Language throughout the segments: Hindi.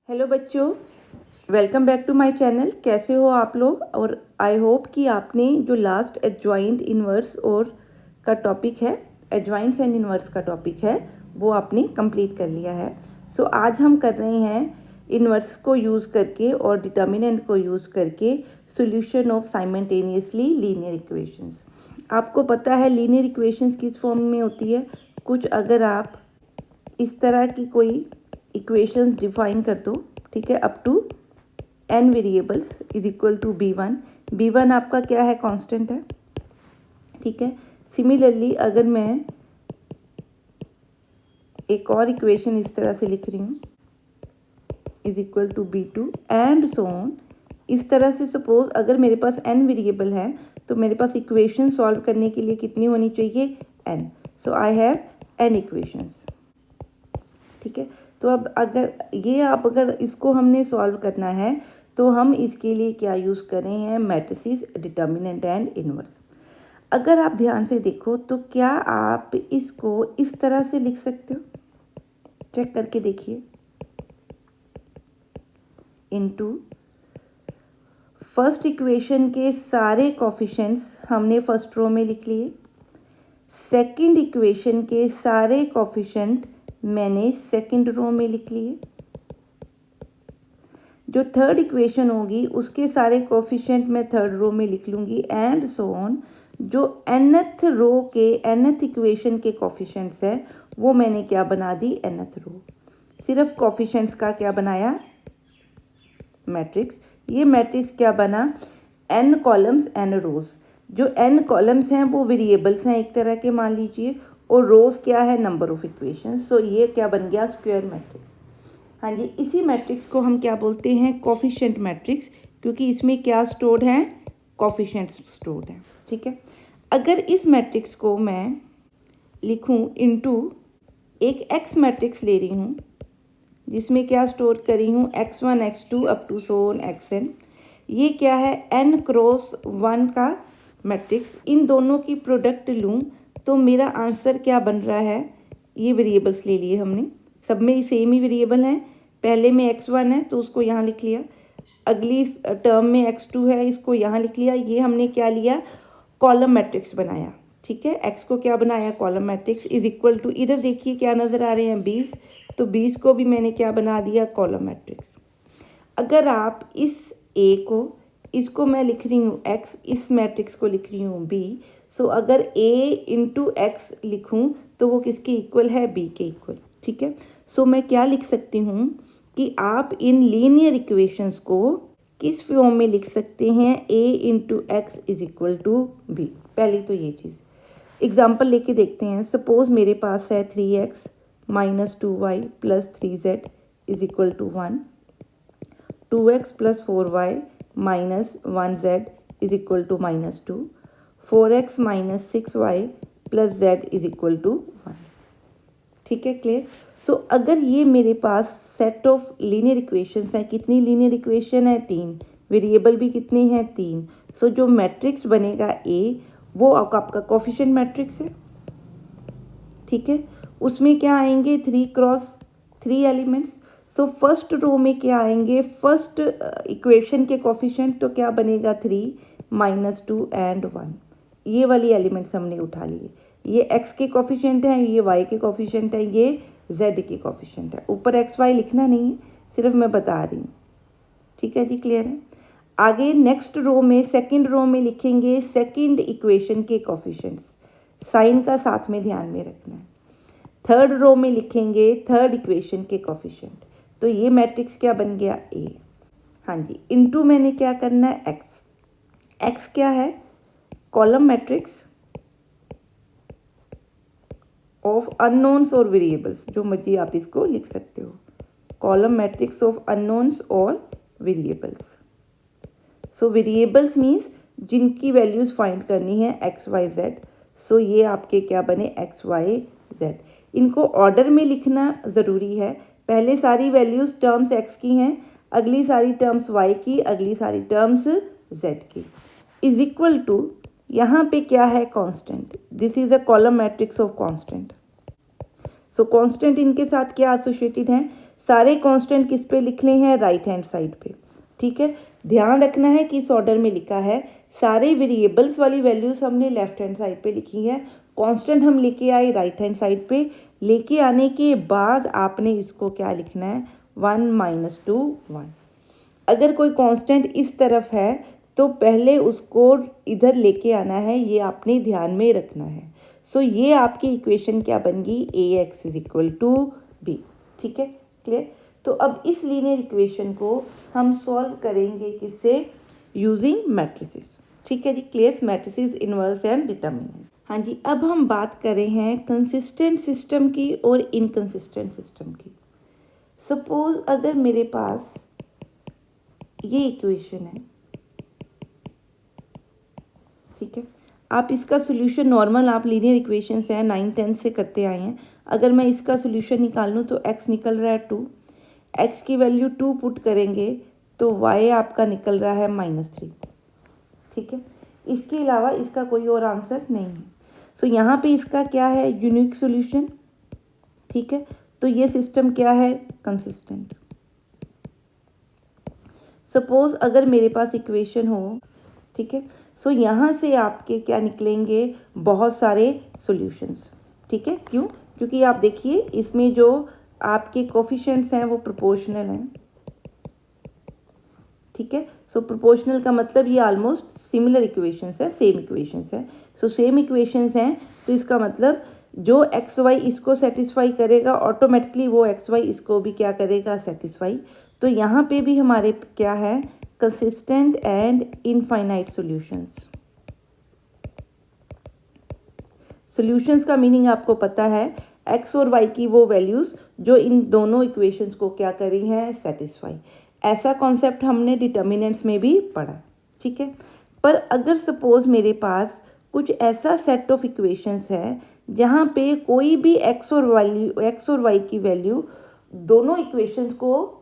हेलो बच्चों, welcome back to my channel. कैसे हो आप लोग? और आई होप कि आपने जो लास्ट एडजॉइंट इन्वर्स और का टॉपिक है, एडजॉइंट्स एंड इन्वर्स का टॉपिक है, वो आपने कंप्लीट कर लिया है। सो आज हम कर रहे हैं इन्वर्स को यूज़ करके और डिटर्मिनेंट को यूज़ करके solution of simultaneously linear equations. आपको पता है लीनियर इक्वेशंस किस फॉर्म में होती है। कुछ अगर आप इस तरह की कोई इक्वेशंस डिफाइन कर दो, ठीक है, up to n variables is equal to b1 आपका क्या है? कांस्टेंट है, ठीक है। सिमिलरली अगर मैं एक और इक्वेशन इस तरह से लिख रही हूँ is equal to b2 and so on, इस तरह से सपोज अगर मेरे पास n वेरिएबल है तो मेरे पास इक्वेशन सॉल्व करने के लिए कितनी होनी चाहिए? n। So I have n equations, ठीक है। तो अब अगर इसको हमने सॉल्व करना है तो हम इसके लिए क्या यूज़ कर रहे हैं? Matrices, determinant and inverse. अगर आप ध्यान से देखो तो क्या आप इसको इस तरह से लिख सकते हो? चेक करके देखिए। इनटू फर्स्ट इक्वेशन के सारे कोफिशिएंट्स हमने फर्स्ट रो में लिख लिए, सेकंड इक्वेशन के सारे कोफिशिएंट मैंने सेकंड रो में लिख लिए, जो थर्ड इक्वेशन होगी उसके सारे कोफिशिएंट मैं थर्ड रो में लिख लूँगी एंड सो ऑन। जो nth रो के nth इक्वेशन के कोफिशिएंट्स है वो मैंने क्या बना दी? nth रो। सिर्फ कोफिशिएंट्स का क्या बनाया? मैट्रिक्स। ये मैट्रिक्स क्या बना? n कॉलम्स n रोज। जो n कॉलम्स हैं वो वेरिएबल्स हैं एक तरह के, मान लीजिए, और रोज क्या है? Number of equations. सो ये क्या बन गया? Square matrix. हाँ जी, इसी मैट्रिक्स को हम क्या बोलते हैं? कोफिशिएंट मैट्रिक्स, क्योंकि इसमें क्या स्टोर्ड है? कोफिशिएंट्स स्टोर्ड है, ठीक है। अगर इस मैट्रिक्स को मैं लिखूं इनटू एक एक्स मैट्रिक्स ले रही हूँ जिसमें क्या स्टोर करी हूँ? x1 x2 up to so on xn। ये क्या है? n क्रॉस 1 का मैट्रिक्स। इन दोनों की प्रोडक्ट लूँ तो मेरा आंसर क्या बन रहा है? ये वेरिएबल्स ले लिए हमने, सब में सेम ही वेरिएबल हैं। पहले में x1 है तो उसको यहाँ लिख लिया, अगली टर्म में x2 है, इसको यहाँ लिख लिया। ये हमने क्या लिया? कॉलम मैट्रिक्स बनाया, ठीक है। x को क्या बनाया? Column matrix is equal to, इधर देखिए क्या नज़र आ रहे हैं? 20। तो 20 को भी मैंने क्या बना दिया? Column matrix. अगर आप इस a को, इसको मैं लिख रही हूँ x, इस मैट्रिक्स को लिख रही हूँ b। सो अगर a इंटू एक्स लिखूँ तो वो किसके इक्वल है? b के इक्वल, ठीक है। सो मैं क्या लिख सकती हूँ कि आप इन लीनियर इक्वेशंस को किस फॉर्म में लिख सकते हैं? a into x is equal to b। पहली तो ये चीज़ एग्जाम्पल लेके देखते हैं। सपोज मेरे पास है 3x minus 2y plus 3z is equal to 1, 2x plus 4y minus 1z is equal to minus 2, 4x minus 6y plus z is equal to 1, ठीक है। क्लियर? सो अगर ये मेरे पास सेट ऑफ लीनियर इक्वेशंस हैं, कितनी लीनियर इक्वेशन है? 3। वेरिएबल भी कितने हैं? 3। सो जो मैट्रिक्स बनेगा A वो आपका कोफिशिएंट मैट्रिक्स है, ठीक है। उसमें क्या आएंगे? 3 cross 3 elements. So first row में क्या आएंगे? फर्स्ट इक्वेशन के कोफिशिएंट तो क्या बनेगा? 3 माइनस 2 एंड 1। ये वाली एलिमेंट्स हमने उठा लिए। ये x के कोफिशिएंट हैं, ये y के कोफिशिएंट हैं, ये z के कोफिशिएंट है। ऊपर x y लिखना नहीं है, सिर्फ मैं बता रही हूँ, ठीक है जी। क्लियर है? आगे नेक्स्ट रो में, सेकंड रो में लिखेंगे सेकंड इक्वेशन के कोफिशिएंट्स। साइन का साथ में ध्यान में रखना है। थर्ड रो में लिखेंगे थर्ड इक्वेशन के कोफिशिएंट। तो ये मैट्रिक्स क्या बन गया? A। हाँ जी, इनटू मैंने क्या करना है? x क्या है? कॉलम मैट्रिक्स ऑफ अननोन्स और वेरिएबल्स, जो मर्जी आप इसको लिख सकते हो। कॉलम मैट्रिक्स ऑफ अननोन्स और वेरिएबल्स। सो वेरिएबल्स मीन्स जिनकी वैल्यूज फाइंड करनी है x y z। सो ये आपके क्या बने? x y z। इनको ऑर्डर में लिखना ज़रूरी है। पहले सारी वैल्यूज टर्म्स x की हैं, अगली सारी टर्म्स y की, अगली सारी टर्म्स z की। इज इक्वल टू, यहाँ पे क्या है? Constant. This is a column matrix of constant. So constant इनके साथ क्या एसोसिएटेड है? सारे कांस्टेंट किस पे लिखने हैं, राइट हैंड साइड पे। ठीक है, ध्यान रखना है कि इस ऑर्डर में लिखा है, सारे वेरिएबल्स वाली वैल्यूज़ हमने लेफ्ट हैंड साइड पे लिखी है, कांस्टेंट हम लेके आए राइट हैंड साइड पे। लेके आने के बाद आपने इसको क्या लिखना है, 1 - 2 1। अगर कोई कांस्टेंट इस तरफ है तो पहले उसको इधर लेके आना है, ये आपने ध्यान में रखना है। सो ये आपकी इक्वेशन क्या बन गई, ax = b। ठीक है, क्लियर। तो अब इस लीनियर इक्वेशन को हम सॉल्व करेंगे किससे, यूजिंग मैट्रिसेस। ठीक है जी, clear, matrices, inverse and determinant. हाँ जी, अब हम बात कर रहे हैं कंसिस्टेंट सिस्टम की और इनकंसिस्टेंट सिस्टम की। सपोज अगर मेरे पास ये इक्वेशन है, ठीक है, आप इसका सोल्यूशन नॉर्मल, आप लीनियर इक्वेशन से 9 10 से करते आए हैं। अगर मैं इसका सोल्यूशन निकाल लूँ तो x निकल रहा है 2, x की वैल्यू 2 पुट करेंगे तो y आपका निकल रहा है -3। ठीक है, इसके अलावा इसका कोई और आंसर नहीं है। सो यहाँ पे इसका क्या है, यूनिक सोल्यूशन। ठीक है, तो ये सिस्टम क्या है, कंसिस्टेंट। सपोज अगर मेरे पास इक्वेशन हो, ठीक है, सो यहाँ से आपके क्या निकलेंगे, बहुत सारे सॉल्यूशंस। ठीक है, क्यों, क्योंकि आप देखिए इसमें जो आपके कोफिशिएंट्स हैं वो प्रोपोर्शनल हैं। ठीक है, सो प्रोपोर्शनल का मतलब ये ऑलमोस्ट सिमिलर इक्वेशंस है, सेम इक्वेशंस है। सो सेम इक्वेशंस हैं तो इसका मतलब जो एक्स वाई इसको सेटिस्फाई करेगा, ऑटोमेटिकली वो एक्स वाई इसको भी क्या करेगा, सेटिस्फाई। तो यहाँ पे भी हमारे क्या है, consistent and infinite solutions. Solutions का मीनिंग आपको पता है, एक्स और वाई की वो वैल्यूज़ जो इन दोनों इक्वेशंस को क्या करी हैं, सेटिस्फाई। ऐसा कॉन्सेप्ट हमने डिटर्मिनेंट्स में भी पढ़ा। ठीक है, पर अगर सपोज मेरे पास कुछ ऐसा सेट ऑफ इक्वेशंस है जहाँ पे कोई भी एक्स और वाई की वैल्यू दोनों इक्वेशंस को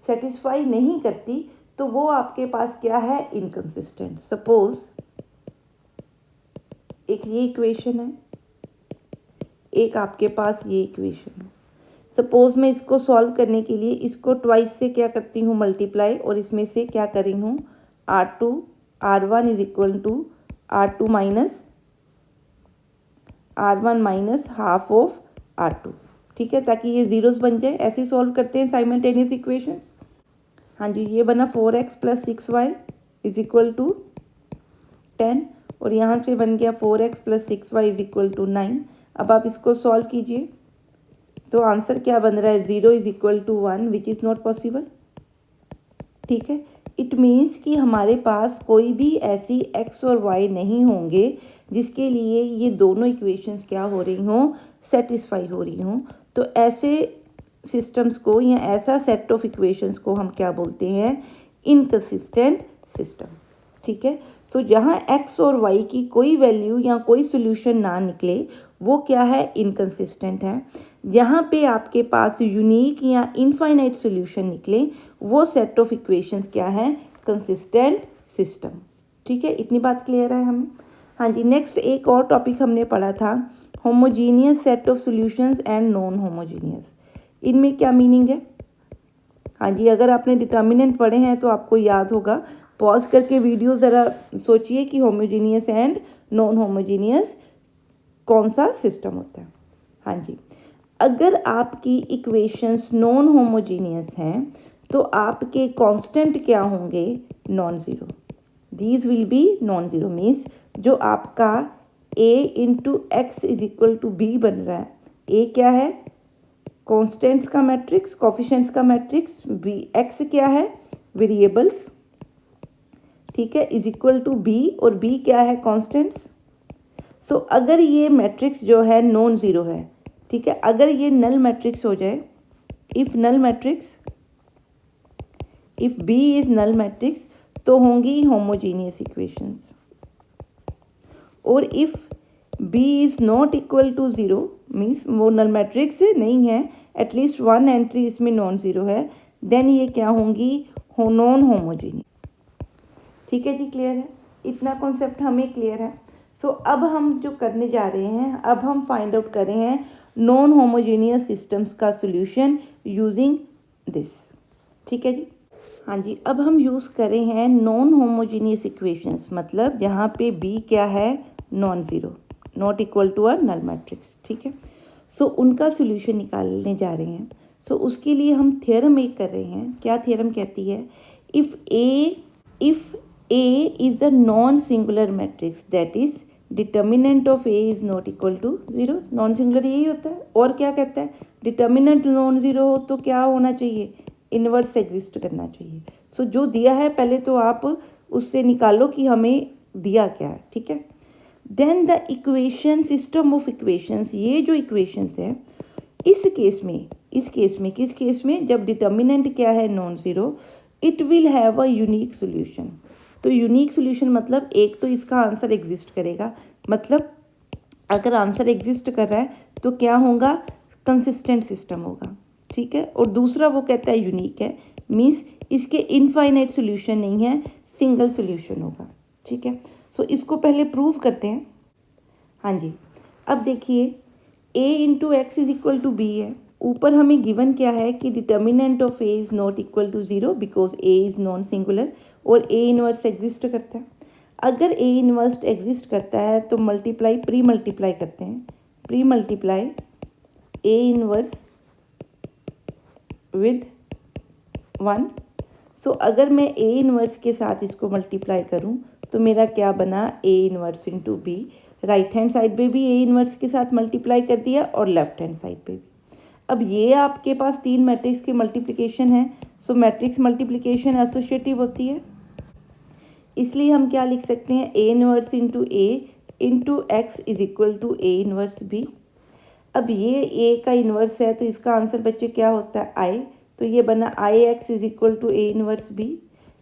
सेटिस्फाई नहीं करती, तो वो आपके पास क्या है, इनकंसिस्टेंट। सपोज एक ये इक्वेशन है, एक आपके पास ये इक्वेशन है। सपोज मैं इसको सॉल्व करने के लिए इसको ट्वाइस से क्या करती हूँ, मल्टीप्लाई, और इसमें से क्या कर रही हूँ, R2 R1 = R2 minus R1 minus half of R2। ठीक है, ताकि ये जीरोस बन जाए। ऐसे सॉल्व करते हैं साइमल्टेनियस इक्वेशंस। हाँ जी, ये बना 4x + 6y = 10, और यहाँ से बन गया 4x + 6y = 9। अब आप इसको सॉल्व कीजिए तो आंसर क्या बन रहा है, 0 = 1, विच इज़ नॉट पॉसिबल। ठीक है, इट मीन्स कि हमारे पास कोई भी ऐसी x और y नहीं होंगे जिसके लिए ये दोनों इक्वेशंस क्या हो रही हों, सेटिस्फाई हो रही हों। तो ऐसे सिस्टम्स को या ऐसा सेट ऑफ इक्वेशंस को हम क्या बोलते हैं, इनकंसिस्टेंट सिस्टम। ठीक है, सो जहाँ x और y की कोई वैल्यू या कोई सोल्यूशन ना निकले वो क्या है, इनकंसिस्टेंट है। जहाँ पे आपके पास यूनिक या इनफाइनाइट सोल्यूशन निकले वो सेट ऑफ इक्वेशंस क्या है, कंसिस्टेंट सिस्टम। ठीक है, इतनी बात क्लियर है हमें। हाँ जी, नेक्स्ट एक और टॉपिक हमने पढ़ा था, homogeneous set of solutions and non homogeneous. इनमें क्या मीनिंग है। हाँ जी, अगर आपने डिटर्मिनेंट पढ़े हैं तो आपको याद होगा। पॉज करके वीडियो ज़रा सोचिए कि होमोजीनियस एंड नॉन होमोजीनियस कौन सा सिस्टम होता है। हाँ जी, अगर आपकी इक्वेशंस नॉन होमोजीनियस हैं तो आपके कांस्टेंट क्या होंगे, non zero. These will be non zero, means जो आपका a × x = b बन रहा है, a क्या है, कॉन्स्टेंट्स का मैट्रिक्स, कोफिशिएंट्स का मैट्रिक्स, b x क्या है, वेरिएबल्स। ठीक है, = b, और b क्या है, कॉन्स्टेंट्स। सो अगर ये मैट्रिक्स जो है नॉन ज़ीरो है, ठीक है, अगर ये नल मैट्रिक्स हो जाए, if null matrix, if B is null matrix, तो होंगी होमोजीनियस इक्वेशंस। और if B is not equal to zero, means वो नल मैट्रिक्स नहीं है, एटलीस्ट वन एंट्री इसमें नॉन ज़ीरो है, देन ये क्या होंगी, नॉन होमोजीनियस। ठीक है जी, क्लियर है, इतना कॉन्सेप्ट हमें क्लियर है। सो अब हम जो करने जा रहे हैं, अब हम फाइंड आउट कर रहे हैं नॉन होमोजीनियस सिस्टम्स का सोल्यूशन यूजिंग दिस। ठीक है जी। हाँ जी, अब हम यूज़ कर रहे हैं नॉन होमोजीनियस इक्वेशंस, मतलब जहाँ पे बी क्या है, non zero, not equal to a null matrix. ठीक है, सो उनका सोल्यूशन निकालने जा रहे हैं। सो उसके लिए हम थ्योरम एक कर रहे हैं। क्या थ्योरम कहती है, if A is a non singular matrix that is determinant of A is not equal to zero. Non singular यही होता है। और क्या कहता है, डिटर्मिनेंट नॉन ज़ीरो हो तो क्या होना चाहिए, इन्वर्स एग्जिस्ट करना चाहिए। सो जो दिया है पहले तो आप उससे निकालो कि हमें दिया क्या है। ठीक है, then the equation, system of equations, ये जो इक्वेशंस है इस केस में किस केस में, जब डिटर्मिनेंट क्या है, non zero, it will have a unique solution. तो यूनिक सोल्यूशन मतलब एक तो इसका आंसर एग्जिस्ट करेगा, मतलब अगर आंसर एग्जिस्ट कर रहा है तो क्या होगा, कंसिस्टेंट सिस्टम होगा। ठीक है, और दूसरा वो कहता है यूनिक है, मीन्स इसके इनफाइनाइट सोल्यूशन नहीं है, सिंगल सोल्यूशन होगा। ठीक है, सो इसको पहले प्रूव करते हैं। हाँ जी, अब देखिए a into x is equal to B है। ऊपर हमें गिवन क्या है कि determinant of a is not equal to zero because a is non singular और a इनवर्स एग्जिस्ट करता है। अगर a इनवर्स एग्जिस्ट करता है तो प्री मल्टीप्लाई करते हैं, pre multiply a inverse with 1। सो अगर मैं a इनवर्स के साथ इसको मल्टीप्लाई करूं तो मेरा क्या बना, a inverse into B. Right hand side पे भी a इनवर्स के साथ मल्टीप्लाई कर दिया और लेफ्ट हैंड साइड पे भी। अब ये आपके पास तीन मैट्रिक्स की मल्टीप्लिकेशन है, सो मैट्रिक्स मल्टीप्लिकेशन एसोसिएटिव होती है, इसलिए हम क्या लिख सकते हैं, a inverse into x is equal to a inverse B. अब ये a का इन्वर्स है तो इसका आंसर बच्चे क्या होता है, i। तो ये बना I X is equal to a inverse B.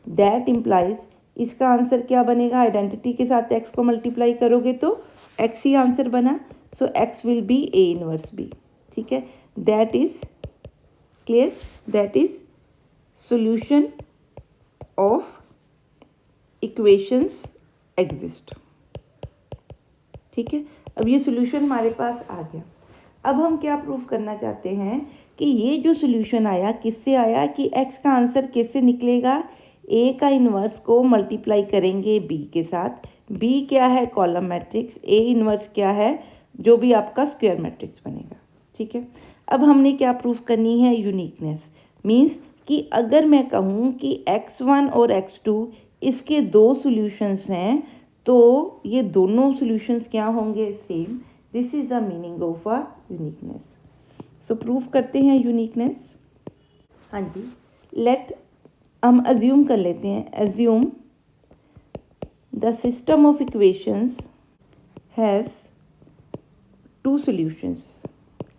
That implies इसका आंसर क्या बनेगा, आइडेंटिटी के साथ x को मल्टीप्लाई करोगे तो x ही आंसर बना, so x will be a inverse B. ठीक है, that is clear, that is solution of equations exist. ठीक है, अब ये सॉल्यूशन हमारे पास आ गया। अब हम क्या प्रूव करना चाहते हैं कि ये जो सॉल्यूशन आया किससे आया, कि x का आंसर किससे निकलेगा, a का इन्वर्स को मल्टीप्लाई करेंगे b के साथ। b क्या है, कॉलम मैट्रिक्स, a इन्वर्स क्या है, जो भी आपका स्क्वायर मैट्रिक्स बनेगा। ठीक है, अब हमने क्या प्रूफ करनी है, यूनिकनेस। मीन्स कि अगर मैं कहूँ कि x1 और x2 इसके दो सॉल्यूशंस हैं तो ये दोनों सॉल्यूशंस क्या होंगे, same. This is the meaning of a uniqueness. So proof करते हैं यूनिकनेस। हाँ जी, लेट हम अज्यूम कर लेते हैं, assume the system of equations has two solutions,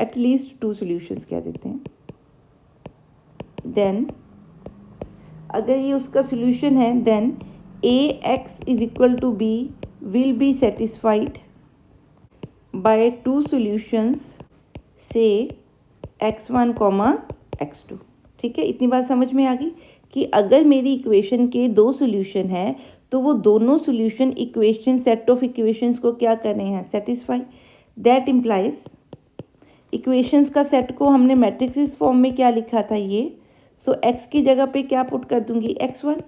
at least two solutions कह देते हैं। देन अगर ये उसका सॉल्यूशन है, then a x is equal to b will be satisfied by two solutions से x1 कॉमा x2। ठीक है, इतनी बात समझ में आ गई कि अगर मेरी इक्वेशन के दो सॉल्यूशन है तो वो दोनों solution equation, set of equations को क्या कर रहे हैं, सेटिस्फाई। दैट इम्प्लाइज इक्वेशंस का सेट को हमने मैट्रिक्स फॉर्म में क्या लिखा था, ये। सो x की जगह पे क्या पुट कर दूंगी, x1।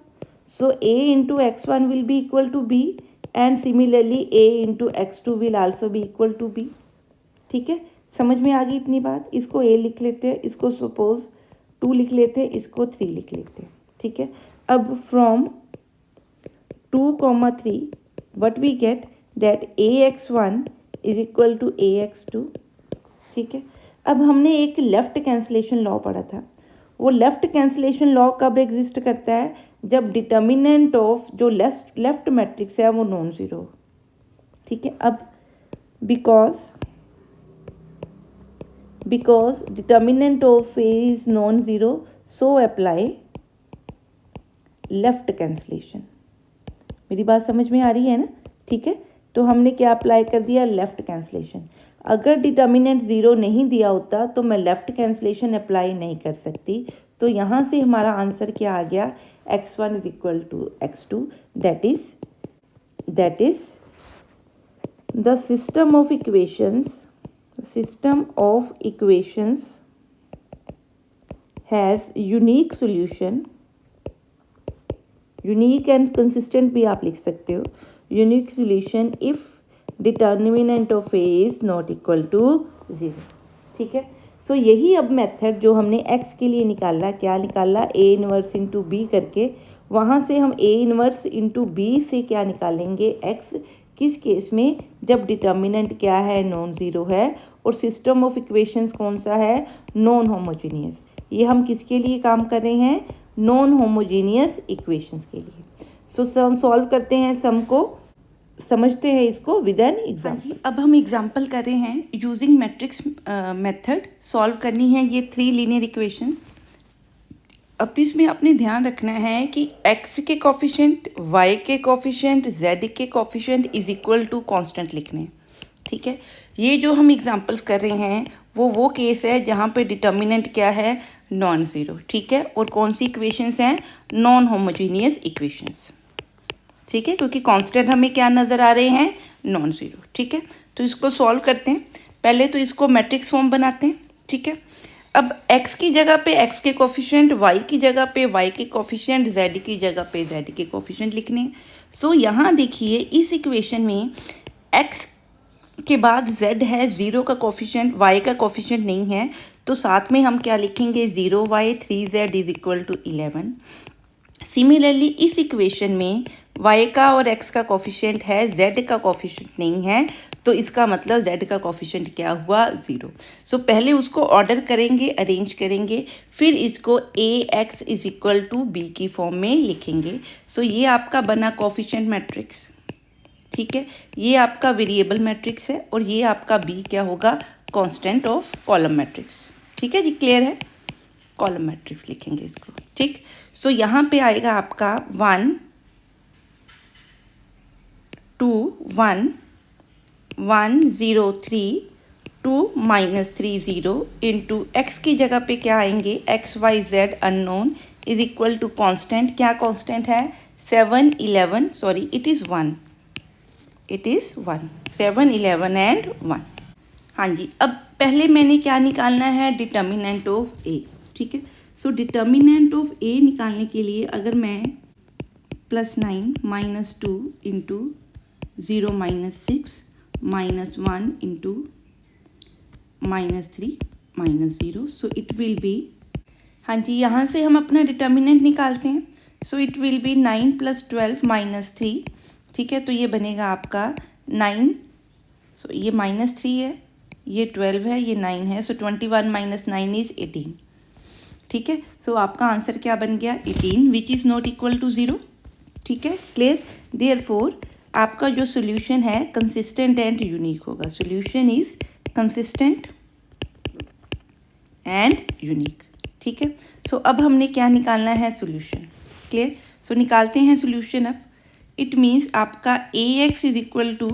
So a into x1 will be equal to b and similarly a into x2 will also be equal to b। ठीक है, समझ में आ गई इतनी बात। इसको a लिख लेते हैं, इसको सपोज 2 लिख लेते हैं, इसको 3 लिख लेते हैं। ठीक है, अब from 2, 3 what we get, that ax1 is equal to ax2। ठीक है, अब हमने एक लेफ्ट कैंसलेशन लॉ पढ़ा था। वो लेफ्ट कैंसलेशन लॉ कब एग्जिस्ट करता है, जब डिटर्मिनेंट ऑफ जो लेफ्ट मैट्रिक्स है वो नॉन ज़ीरो। ठीक है, अब because determinant of a is non-zero, so apply left cancellation। मेरी बात समझ में आ रही है ना। ठीक है, तो हमने क्या अप्लाई कर दिया, लेफ्ट कैंसलेशन। अगर डिटर्मिनेंट ज़ीरो नहीं दिया होता तो मैं लेफ्ट कैंसलेशन अप्लाई नहीं कर सकती। तो यहाँ से हमारा आंसर क्या आ गया, x1 is equal to x2। That is the system of equations has unique solution, unique and consistent भी आप लिख सकते हो, unique solution if determinant of A is not equal to 0। ठीक है, सो यही अब मेथड जो हमने x के लिए निकाला, क्या निकाला, a इनवर्स इंटू बी करके, वहाँ से हम a इनवर्स इंटू बी से क्या निकालेंगे, x, किस केस में, जब डिटर्मिनेंट क्या है, नॉन ज़ीरो है और सिस्टम ऑफ इक्वेशंस कौन सा है, नॉन होमोजीनियस। ये हम किसके लिए काम कर रहे हैं, नॉन होमोजीनियस इक्वेशंस के लिए। सो सम सॉल्व करते हैं, सम को समझते हैं इसको विद एन एग्जाम्पल। अब हम एग्जाम्पल कर रहे हैं यूजिंग मैट्रिक्स मेथड, सॉल्व करनी है ये 3 लीनियर इक्वेशंस। अब इसमें आपने ध्यान रखना है कि x के कोफिशिएंट, y के कोफिशिएंट, z के coefficient is equal to constant लिखने हैं। ठीक है, ये जो हम एग्जांपल्स कर रहे हैं वो केस है जहाँ पे डिटर्मिनेंट क्या है, नॉन ज़ीरो। ठीक है, और कौन सी इक्वेशंस हैं, नॉन होमोजीनियस इक्वेशंस। ठीक है, क्योंकि कांस्टेंट हमें क्या नज़र आ रहे हैं, नॉन ज़ीरो। ठीक है, तो इसको सॉल्व करते हैं। पहले तो इसको मैट्रिक्स फॉर्म बनाते हैं। ठीक है, अब x की जगह पे x के कोफिशिएंट, y की जगह पे y के कोफिशिएंट, z की जगह पे z के कोफिशिएंट लिखने हैं। सो यहाँ देखिए इस इक्वेशन में x के बाद z है, 0 का कोफिशिएंट, y का कोफिशिएंट नहीं है, तो साथ में हम क्या लिखेंगे, 0y 3z is equal to 11। Similarly इस इक्वेशन में y का और x का कोफिशिएंट है, z का कोफिशिएंट नहीं है, तो इसका मतलब z का कोफिशिएंट क्या हुआ, 0। सो पहले उसको ऑर्डर करेंगे, अरेंज करेंगे, फिर इसको ax is equal to b की फॉर्म में लिखेंगे। सो ये आपका बना कोफिशिएंट मैट्रिक्स। ठीक है, ये आपका वेरिएबल मैट्रिक्स है और ये आपका b क्या होगा, कांस्टेंट ऑफ कॉलम मैट्रिक्स। ठीक है जी, क्लियर है, कॉलम मैट्रिक्स लिखेंगे इसको। ठीक, सो यहाँ पे आएगा आपका 1 2 1 1 0 3 2 -3 0 इंटू एक्स की जगह पे क्या आएंगे, x Y z unknown is equal to constant, क्या कांस्टेंट है, 7 11 sorry it is 1, it is 1, 7 11 and 1। हाँ जी, अब पहले मैंने क्या निकालना है, डिटर्मिनेंट ऑफ ए। ठीक है, सो डिटर्मिनेंट ऑफ ए निकालने के लिए अगर मैं +9 -2 into 0 -6 -1 into -3 -0, so it will be, हाँ जी, यहाँ से हम अपना डिटर्मिनेंट निकालते हैं। So it will be 9 + 12 -3। ठीक है, तो ये बनेगा आपका 9, सो ये -3 है, ये 12 है, ये 9 है, सो 21 - 9 इज़ 18। ठीक है, सो आपका आंसर क्या बन गया, 18, which is not equal to 0। ठीक है, क्लियर। देयरफॉर आपका जो सोल्यूशन है कंसिस्टेंट एंड यूनिक होगा, solution is consistent and unique. ठीक है, सो अब हमने क्या निकालना है, सोल्यूशन। क्लियर, सो निकालते हैं सोल्यूशन। अब इट मीन्स आपका ax इज इक्वल टू,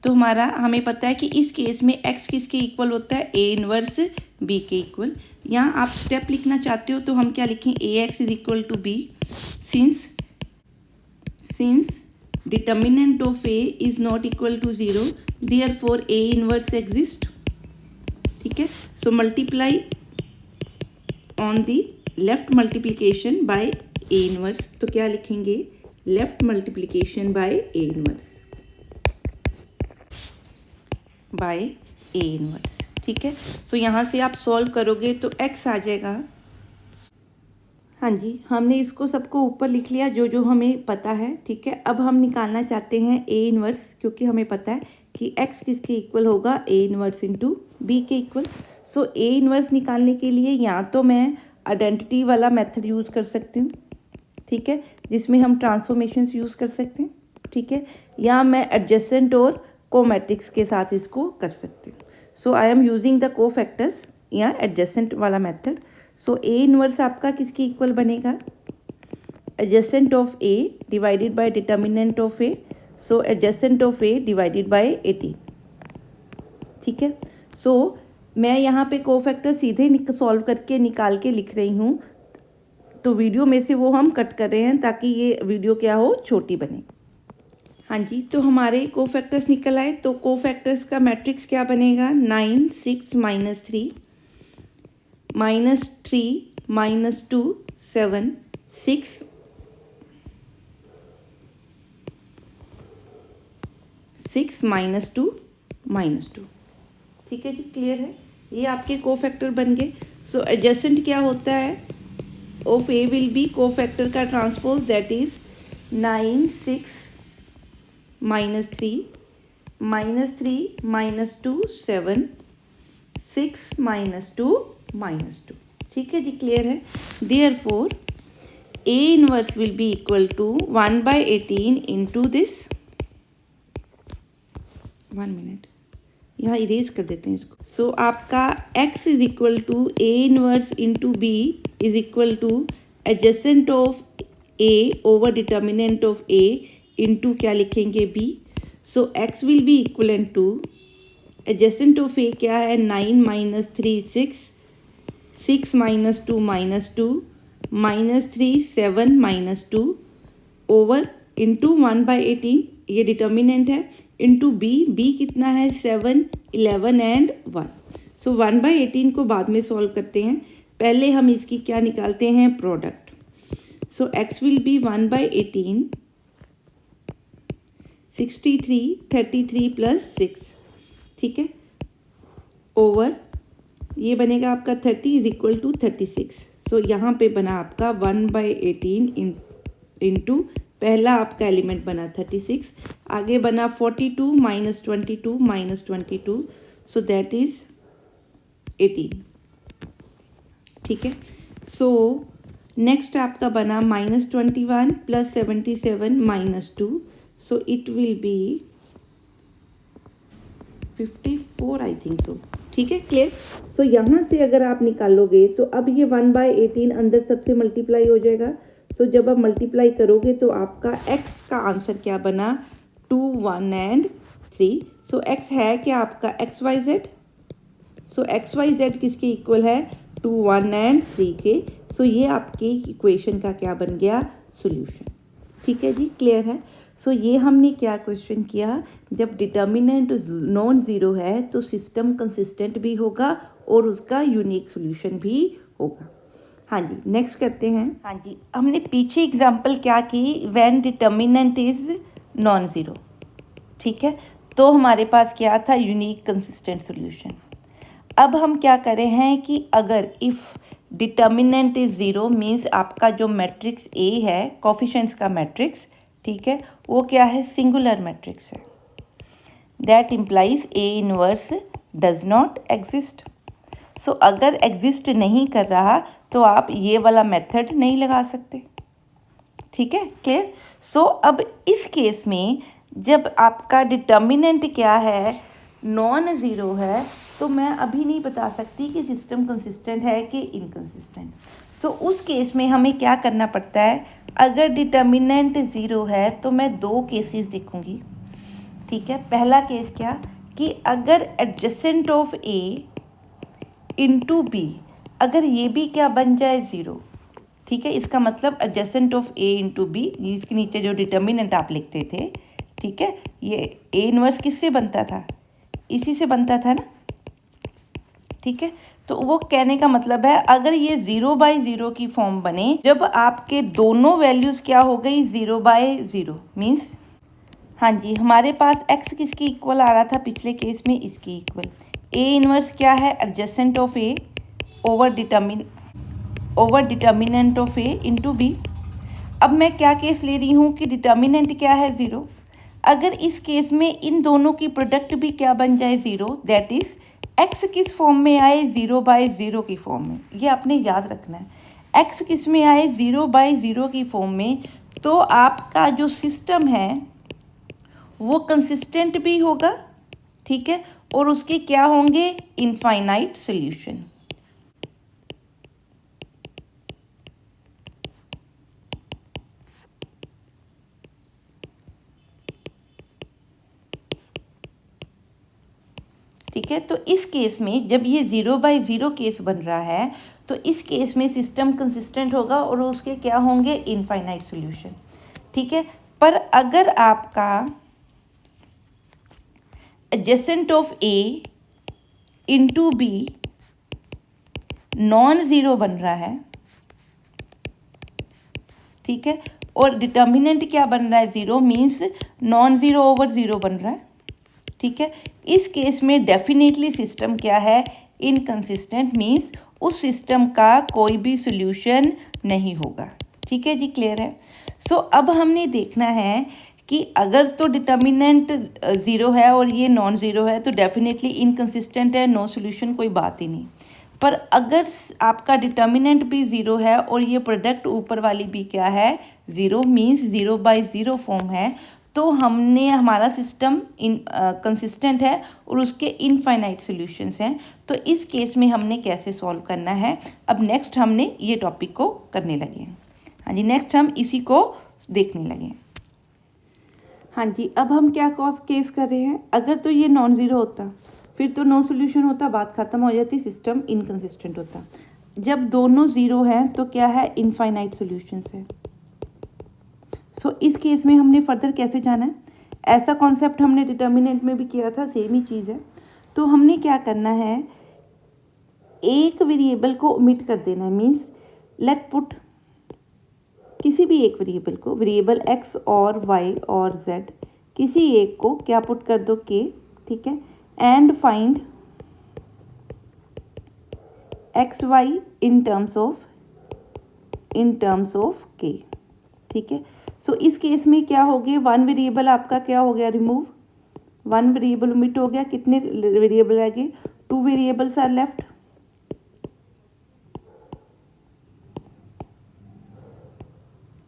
तो हमारा हमें पता है कि इस केस में x किसके इक्वल होता है, a इनवर्स b के इक्वल। यहाँ आप स्टेप लिखना चाहते हो तो हम क्या लिखें, ax is equal to b, since determinant of a is not equal to 0, therefore a inverse exist. ठीक है, so multiply on the left multiplication by a inverse, तो क्या लिखेंगे, left multiplication by a inverse, by a inverse. ठीक है, तो यहाँ से आप सॉल्व करोगे तो x आ जाएगा। हाँ जी, हमने इसको सबको ऊपर लिख लिया जो जो हमें पता है। ठीक है, अब हम निकालना चाहते हैं a इनवर्स, क्योंकि हमें पता है कि x किसके इक्वल होगा, a इनवर्स इंटू b के इक्वल। सो a इनवर्स निकालने के लिए या तो मैं आइडेंटिटी वाला मेथड यूज़ कर सकती हूँ, ठीक है, जिसमें हम ट्रांसफॉर्मेशंस यूज़ कर सकते हैं। ठीक है, या मैं एडजेसेंट और कोमैट्रिक्स के साथ इसको कर सकती हूँ। So I am using the cofactors या एडजेसेंट वाला मेथड। सो a इनवर्स आपका किसके इक्वल बनेगा, adjacent of a divided by determinant of a, so adjacent of a divided by 18। ठीक है, सो मैं यहाँ पे कोफैक्टर सीधे सॉल्व करके निकाल के लिख रही हूँ, तो वीडियो में से वो हम कट कर रहे हैं ताकि ये वीडियो क्या हो, छोटी बने। हाँ जी, तो हमारे कोफैक्टर्स निकल आए, तो कोफैक्टर्स का मैट्रिक्स क्या बनेगा, 9 6 -3 -3 -2 7 6 6 -2 -2। ठीक है जी, क्लियर है। ये आपके कोफैक्टर बन गए। सो एडजेसेंट क्या होता है of A will B cofactor का ट्रांसपोज, दैट इज 9 6 -3 -3 -2 7 6 -2 -2। ठीक है जी, क्लियर है। Therefore A inverse will be equal to 1/18 into this, 1 minute यहाँ इरेज कर देते हैं इसको। सो आपका x is equal to A inverse into B is equal to adjacent of A over determinant of A into क्या लिखेंगे B। So x will be equivalent to adjacent of A क्या है 9 -3 6 6 -2 -2 -3 7 -2 ओवर इंटू 1/18, ये डिटर्मिनेंट है, इंटू बी कितना है 7 11 एंड 1। सो 1/18 को बाद में सॉल्व करते हैं, पहले हम इसकी क्या निकालते हैं product. So x will B 1/18 63 33 plus 6, ठीक है, ओवर ये बनेगा आपका 30 इज इक्वल टू 36। सो यहाँ पे बना आपका 1/18 इंटू पहला आपका एलिमेंट बना 36, आगे बना 42 -22 -22, सो दैट इज 18। ठीक है, सो नेक्स्ट आपका बना -21 plus 77 -2, so it will be 54 I think so. ठीक है, क्लियर। सो यहाँ से अगर आप निकालोगे तो अब ये 1/18 अंदर सबसे मल्टीप्लाई हो जाएगा। सो जब आप मल्टीप्लाई करोगे तो आपका x का आंसर क्या बना 2 1 एंड 3। सो x है क्या आपका XYZ। सो XYZ किसके इक्वल है 2 1 एंड 3 के। सो ये आपकी इक्वेशन का क्या बन गया सॉल्यूशन। ठीक है जी, क्लियर है। सो ये हमने क्या क्वेश्चन किया, जब डिटर्मिनेंट नॉन ज़ीरो है तो सिस्टम कंसिस्टेंट भी होगा और उसका यूनिक सॉल्यूशन भी होगा। हाँ जी, नेक्स्ट करते हैं। हाँ जी, हमने पीछे एग्जांपल क्या की, when determinant is non zero. ठीक है, तो हमारे पास क्या था यूनिक कंसिस्टेंट सॉल्यूशन। अब हम क्या कर रहे हैं कि अगर if determinant is zero means आपका जो मैट्रिक्स ए है कोफिशिएंट्स का मैट्रिक्स, ठीक है, वो क्या है सिंगुलर मैट्रिक्स है, that implies A inverse does not exist. So अगर एग्जिस्ट नहीं कर रहा तो आप ये वाला मेथड नहीं लगा सकते। ठीक है, क्लियर। सो अब इस केस में जब आपका डिटर्मिनेंट क्या है नॉन ज़ीरो है तो मैं अभी नहीं बता सकती कि सिस्टम कंसिस्टेंट है कि इनकंसिस्टेंट। सो उस केस में हमें क्या करना पड़ता है, अगर डिटर्मिनेंट ज़ीरो है तो मैं दो केसेस देखूंगी। ठीक है, पहला केस क्या कि अगर adjacent of A into B, अगर ये भी क्या बन जाए ज़ीरो। ठीक है, इसका मतलब adjacent of A into B, इसके नीचे जो डिटर्मिनेंट आप लिखते थे, ठीक है, ये ए इनवर्स किससे बनता था, इसी से बनता था ना। ठीक है, तो वो कहने का मतलब है अगर ये 0/0 की फॉर्म बने, जब आपके दोनों वैल्यूज़ क्या हो गई 0/0 मीन्स, हाँ जी, हमारे पास x किसकी इक्वल आ रहा था पिछले केस में, इसकी इक्वल। ए इनवर्स क्या है adjacent of A over determinant of A into B. अब मैं क्या केस ले रही हूँ कि डिटर्मिनेंट क्या है 0। अगर इस केस में इन दोनों की प्रोडक्ट भी क्या बन जाए 0, दैट इज़ x किस फॉर्म में आए 0/0 की फॉर्म में, ये आपने याद रखना है। x किस में आए 0/0 की फॉर्म में, तो आपका जो सिस्टम है वो कंसिस्टेंट भी होगा। ठीक है, और उसके क्या होंगे इनफाइनाइट सॉल्यूशन। ठीक है, तो इस केस में जब ये 0/0 केस बन रहा है तो इस केस में सिस्टम कंसिस्टेंट होगा और उसके क्या होंगे इनफाइनाइट सॉल्यूशन। ठीक है, पर अगर आपका adjacent of A into B non zero बन रहा है, ठीक है। और डिटर्मिनेंट क्या बन रहा है, zero, means non zero over zero बन रहा है, ठीक है। इस केस में डेफिनेटली सिस्टम क्या है, इनकंसिस्टेंट, मीन्स उस सिस्टम का कोई भी सोल्यूशन नहीं होगा, ठीक है जी, क्लियर है। सो अब हमने देखना है कि अगर तो डिटर्मिनेंट ज़ीरो है और ये नॉन ज़ीरो है तो डेफिनेटली इनकंसिस्टेंट है, नो सोल्यूशन, कोई बात ही नहीं। पर अगर आपका डिटर्मिनेंट भी ज़ीरो है और ये प्रोडक्ट ऊपर वाली भी क्या है, zero, means zero by zero form है, तो हमने हमारा सिस्टम कंसिस्टेंट है और उसके इनफाइनाइट सॉल्यूशंस हैं। तो इस केस में हमने कैसे सॉल्व करना है, अब नेक्स्ट हमने ये टॉपिक को करने लगे हैं। हाँ जी, नेक्स्ट हम इसी को देखने लगे हैं। हाँ जी, अब हम क्या केस कर रहे हैं, अगर तो ये नॉन ज़ीरो होता फिर तो नो सोल्यूशन होता, बात ख़त्म हो जाती, सिस्टम इनकंसिस्टेंट होता। जब दोनों ज़ीरो हैं तो क्या है, इनफाइनाइट सॉल्यूशंस है। सो इस केस में हमने फर्दर कैसे जाना है, ऐसा कॉन्सेप्ट हमने डिटर्मिनेंट में भी किया था, सेम ही चीज़ है। तो हमने क्या करना है, एक वेरिएबल को ओमिट कर देना है, मीन्स लेट पुट किसी भी एक वेरिएबल को, वेरिएबल x और y और z, किसी एक को क्या पुट कर दो, k, ठीक है, and find x y in terms of k, ठीक है। सो इस केस में क्या हो गया, वन वेरिएबल आपका क्या हो गया, रिमूव, वन वेरिएबल ओमिट हो गया, कितने वेरिएबल रह गए, टू वेरिएबल्स आर लेफ्ट,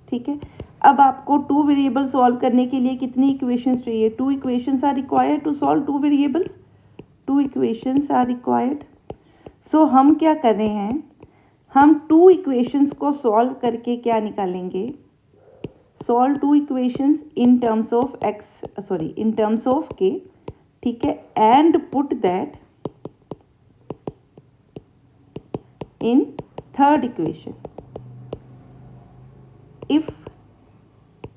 ठीक है। अब आपको टू वेरिएबल सॉल्व करने के लिए कितनी इक्वेशंस चाहिए, two equations are required to solve two variables, two equations are required. So हम क्या कर रहे हैं, हम टू इक्वेशंस को सॉल्व करके क्या निकालेंगे, solve two equations in terms of in terms of k, ठीक है, and put that in third equation. If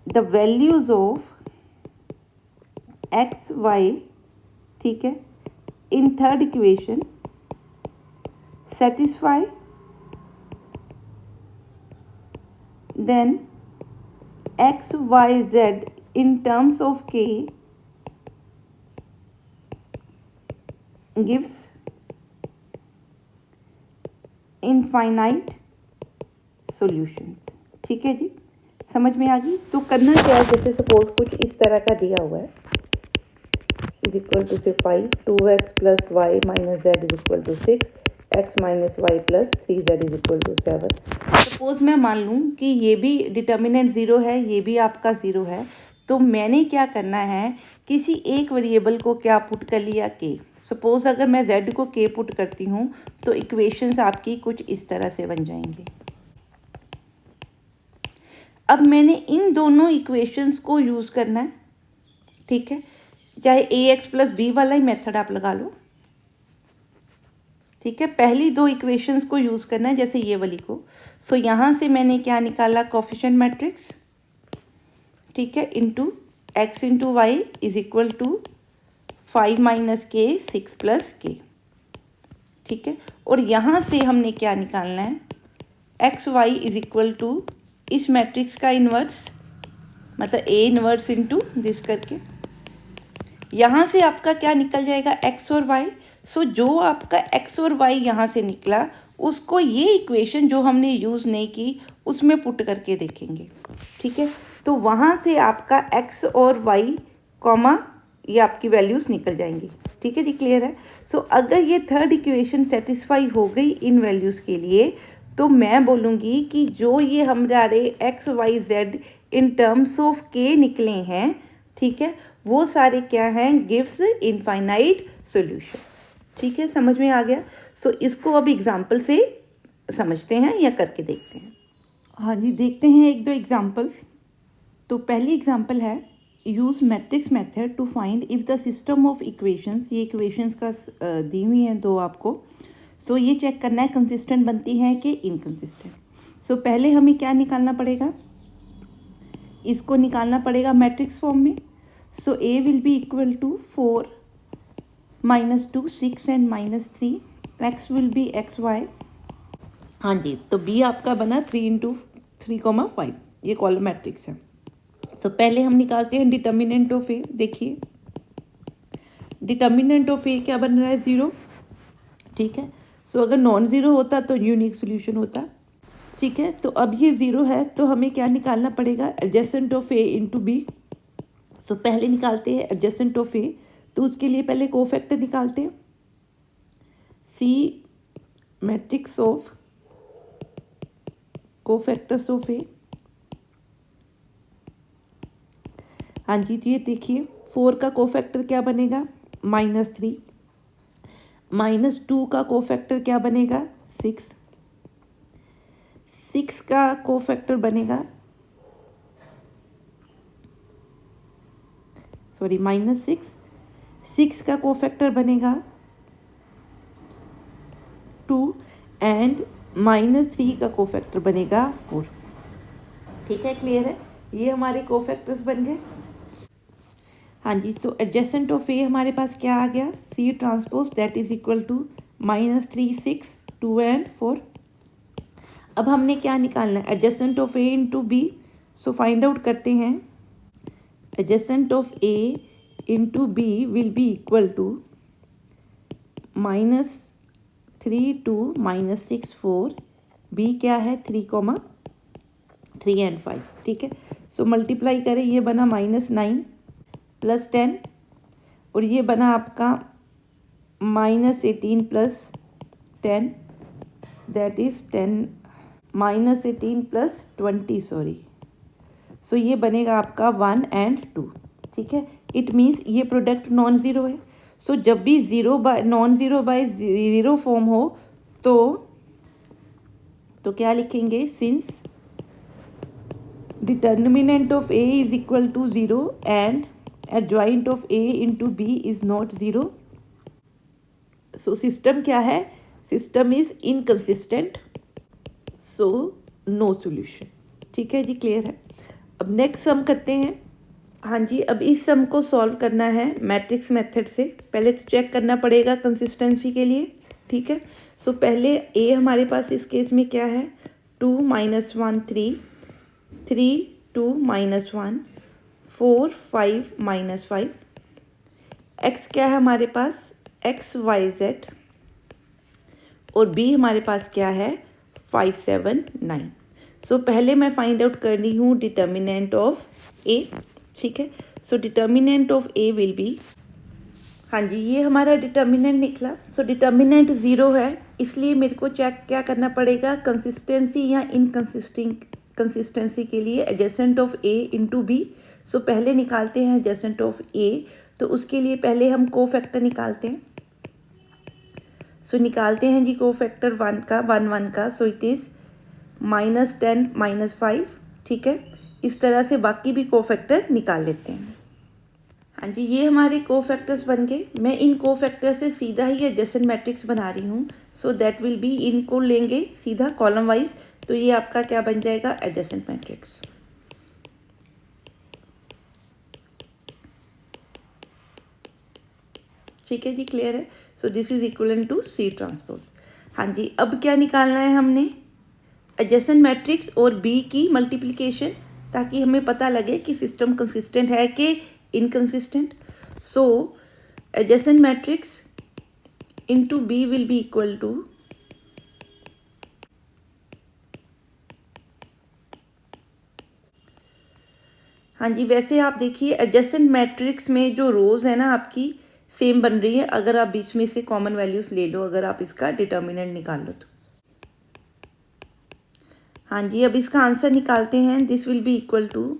the values of x, y, ठीक है, in third equation satisfy, then x, y, z in terms of k gives infinite solutions, ठीक है जी, समझ में आ गई। तो करना क्या है, जैसे सपोज कुछ इस तरह का दिया हुआ है, इज इक्वल टू से 5, 2x plus y minus z is equal to 6, x minus y plus 3z is equal to 7। Suppose मैं मान लूँ कि ये भी डिटर्मिनेंट ज़ीरो है, ये भी आपका ज़ीरो है, तो मैंने क्या करना है, किसी एक वेरिएबल को क्या पुट कर लिया, k। सपोज अगर मैं z को k पुट करती हूँ तो इक्वेशंस आपकी कुछ इस तरह से बन जाएंगे। अब मैंने इन दोनों इक्वेशंस को यूज़ करना है, ठीक है, चाहे ax प्लस बी वाला ही मेथड आप लगा लो, ठीक है। पहली दो इक्वेशंस को यूज़ करना है, जैसे ये वाली को। सो यहाँ से मैंने क्या निकाला, कोफिशिएंट मैट्रिक्स, ठीक है, into x into y is equal to 5 minus k 6 plus k, ठीक है। और यहाँ से हमने क्या निकालना है, x y is equal to इस मैट्रिक्स का इन्वर्स, मतलब a इन्वर्स इंटू दिस करके, यहाँ से आपका क्या निकल जाएगा, x और y। सो जो आपका x और y यहाँ से निकला उसको ये इक्वेशन जो हमने यूज़ नहीं की उसमें पुट करके देखेंगे, ठीक है। तो वहाँ से आपका x और y कॉमा ये आपकी वैल्यूज़ निकल जाएंगी, ठीक है जी, क्लियर है। सो अगर ये थर्ड इक्वेशन सेटिस्फाई हो गई इन वैल्यूज़ के लिए तो मैं बोलूँगी कि जो ये हमारे x y z in terms of k निकले हैं, ठीक है, वो सारे क्या हैं, गिव्स इनफाइनाइट सॉल्यूशन, ठीक है, समझ में आ गया। सो इसको अब एग्जांपल से समझते हैं या करके देखते हैं। हाँ जी, देखते हैं एक दो एग्जांपल्स। तो पहली एग्जांपल है, use matrix method to find if the system of equations, ये इक्वेशंस का दी हुई हैं दो आपको। सो ये चेक करना है कंसिस्टेंट बनती है कि इनकंसिस्टेंट। सो पहले हमें क्या निकालना पड़ेगा, इसको निकालना पड़ेगा मैट्रिक्स फॉर्म में। So A will be equal to 4 minus 2 6 and minus 3, X will be X Y. हाँ जी, तो बी आपका बना 3 इंटू 3 5, ये कॉलम मैट्रिक्स है। तो पहले हम निकालते हैं डिटर्मिनेंट ऑफ ए। देखिए डिटर्मिनेंट ऑफ ए क्या बन रहा है, 0, ठीक है। सो अगर नॉन ज़ीरो होता तो यूनिक सोल्यूशन होता, ठीक है। तो अब ये 0 है तो हमें क्या निकालना पड़ेगा, adjacent of A into B. तो पहले निकालते हैं एडजेसेंट ऑफ ए, तो उसके लिए पहले कोफैक्टर निकालते हैं। C matrix of cofactors of A. हाँ जी, तो ये देखिए 4 का कोफैक्टर क्या बनेगा, -3। -2 का कोफैक्टर क्या बनेगा, 6। 6 का कोफैक्टर बनेगा, सॉरी -6। 6 का कोफैक्टर बनेगा 2 एंड -3 का कोफैक्टर बनेगा 4। ठीक है, क्लियर है। ये हमारे कोफैक्टर्स बन गए। हाँ जी, तो एडजेसेंट ऑफ ए हमारे पास क्या आ गया, C transpose that is equal to -3, 6, 2 and 4। अब हमने क्या निकालना है, adjacent of A into B. So find out करते हैं। Adjacent of A into B will be equal to -3 2 -6 4। B क्या है, 3, 3 एंड 5, ठीक है। सो मल्टीप्लाई करें, ये बना -9 + 10 और ये बना आपका -18 + 10 दैट इज 10 -18 + 20 सॉरी। सो ये बनेगा आपका 1 एंड 2, ठीक है। इट मीन्स ये प्रोडक्ट नॉन ज़ीरो है। सो जब भी non zero by zero form हो तो क्या लिखेंगे, since determinant of A is equal to 0 and adjoint of A into B is not 0। So system क्या है, system is inconsistent, so no solution. ठीक है जी, क्लियर है। अब नेक्स्ट सम करते हैं। हाँ जी, अब इस सम को सॉल्व करना है मैट्रिक्स मेथड से। पहले तो चेक करना पड़ेगा कंसिस्टेंसी के लिए, ठीक है। सो पहले ए हमारे पास इस केस में क्या है, 2 - 1 3, 3 2 -1 4 5 -5। एक्स क्या है हमारे पास, एक्स वाई जेड, और बी हमारे पास क्या है, 5 7 9। सो पहले मैं फाइंड आउट कर रही हूँ डिटर्मिनेंट ऑफ ए, ठीक है। So determinant of A will be, हाँ जी, ये हमारा डिटर्मिनेंट निकला। सो डिटर्मिनेंट 0 है, इसलिए मेरे को चेक क्या करना पड़ेगा, कंसिस्टेंसी या कंसिस्टेंसी के लिए adjacent of A into B. So पहले निकालते हैं एडजेसेंट ऑफ ए, तो उसके लिए पहले हम कोफैक्टर निकालते हैं। सो निकालते हैं जी कोफैक्टर 1 का, 1 1 का। सो इट इज़ -10 -5, ठीक है। इस तरह से बाकी भी कोफैक्टर निकाल लेते हैं। हाँ जी, ये हमारे कोफैक्टर्स बन गए। मैं इन कोफैक्टर से सीधा ही एडजेसेंट मैट्रिक्स बना रही हूँ। सो दैट विल बी, इनको लेंगे सीधा कॉलम वाइज, तो ये आपका क्या बन जाएगा, एडजेसेंट मैट्रिक्स। ठीक है जी, क्लियर है। So this is equivalent to C transpose. हाँ जी, अब क्या निकालना है हमने, एडजेसेंट मैट्रिक्स और बी की मल्टीप्लिकेशन, ताकि हमें पता लगे कि सिस्टम कंसिस्टेंट है कि inconsistent. So adjacent matrix into B will be equal to, हाँ जी, वैसे आप देखिए एडजेसेंट मैट्रिक्स में जो रोज़ है ना आपकी सेम बन रही है, अगर आप बीच में से कॉमन वैल्यूज़ ले लो, अगर आप इसका डिटर्मिनेंट निकाल लो तो। हाँ जी, अब इसका आंसर निकालते हैं। This will be equal to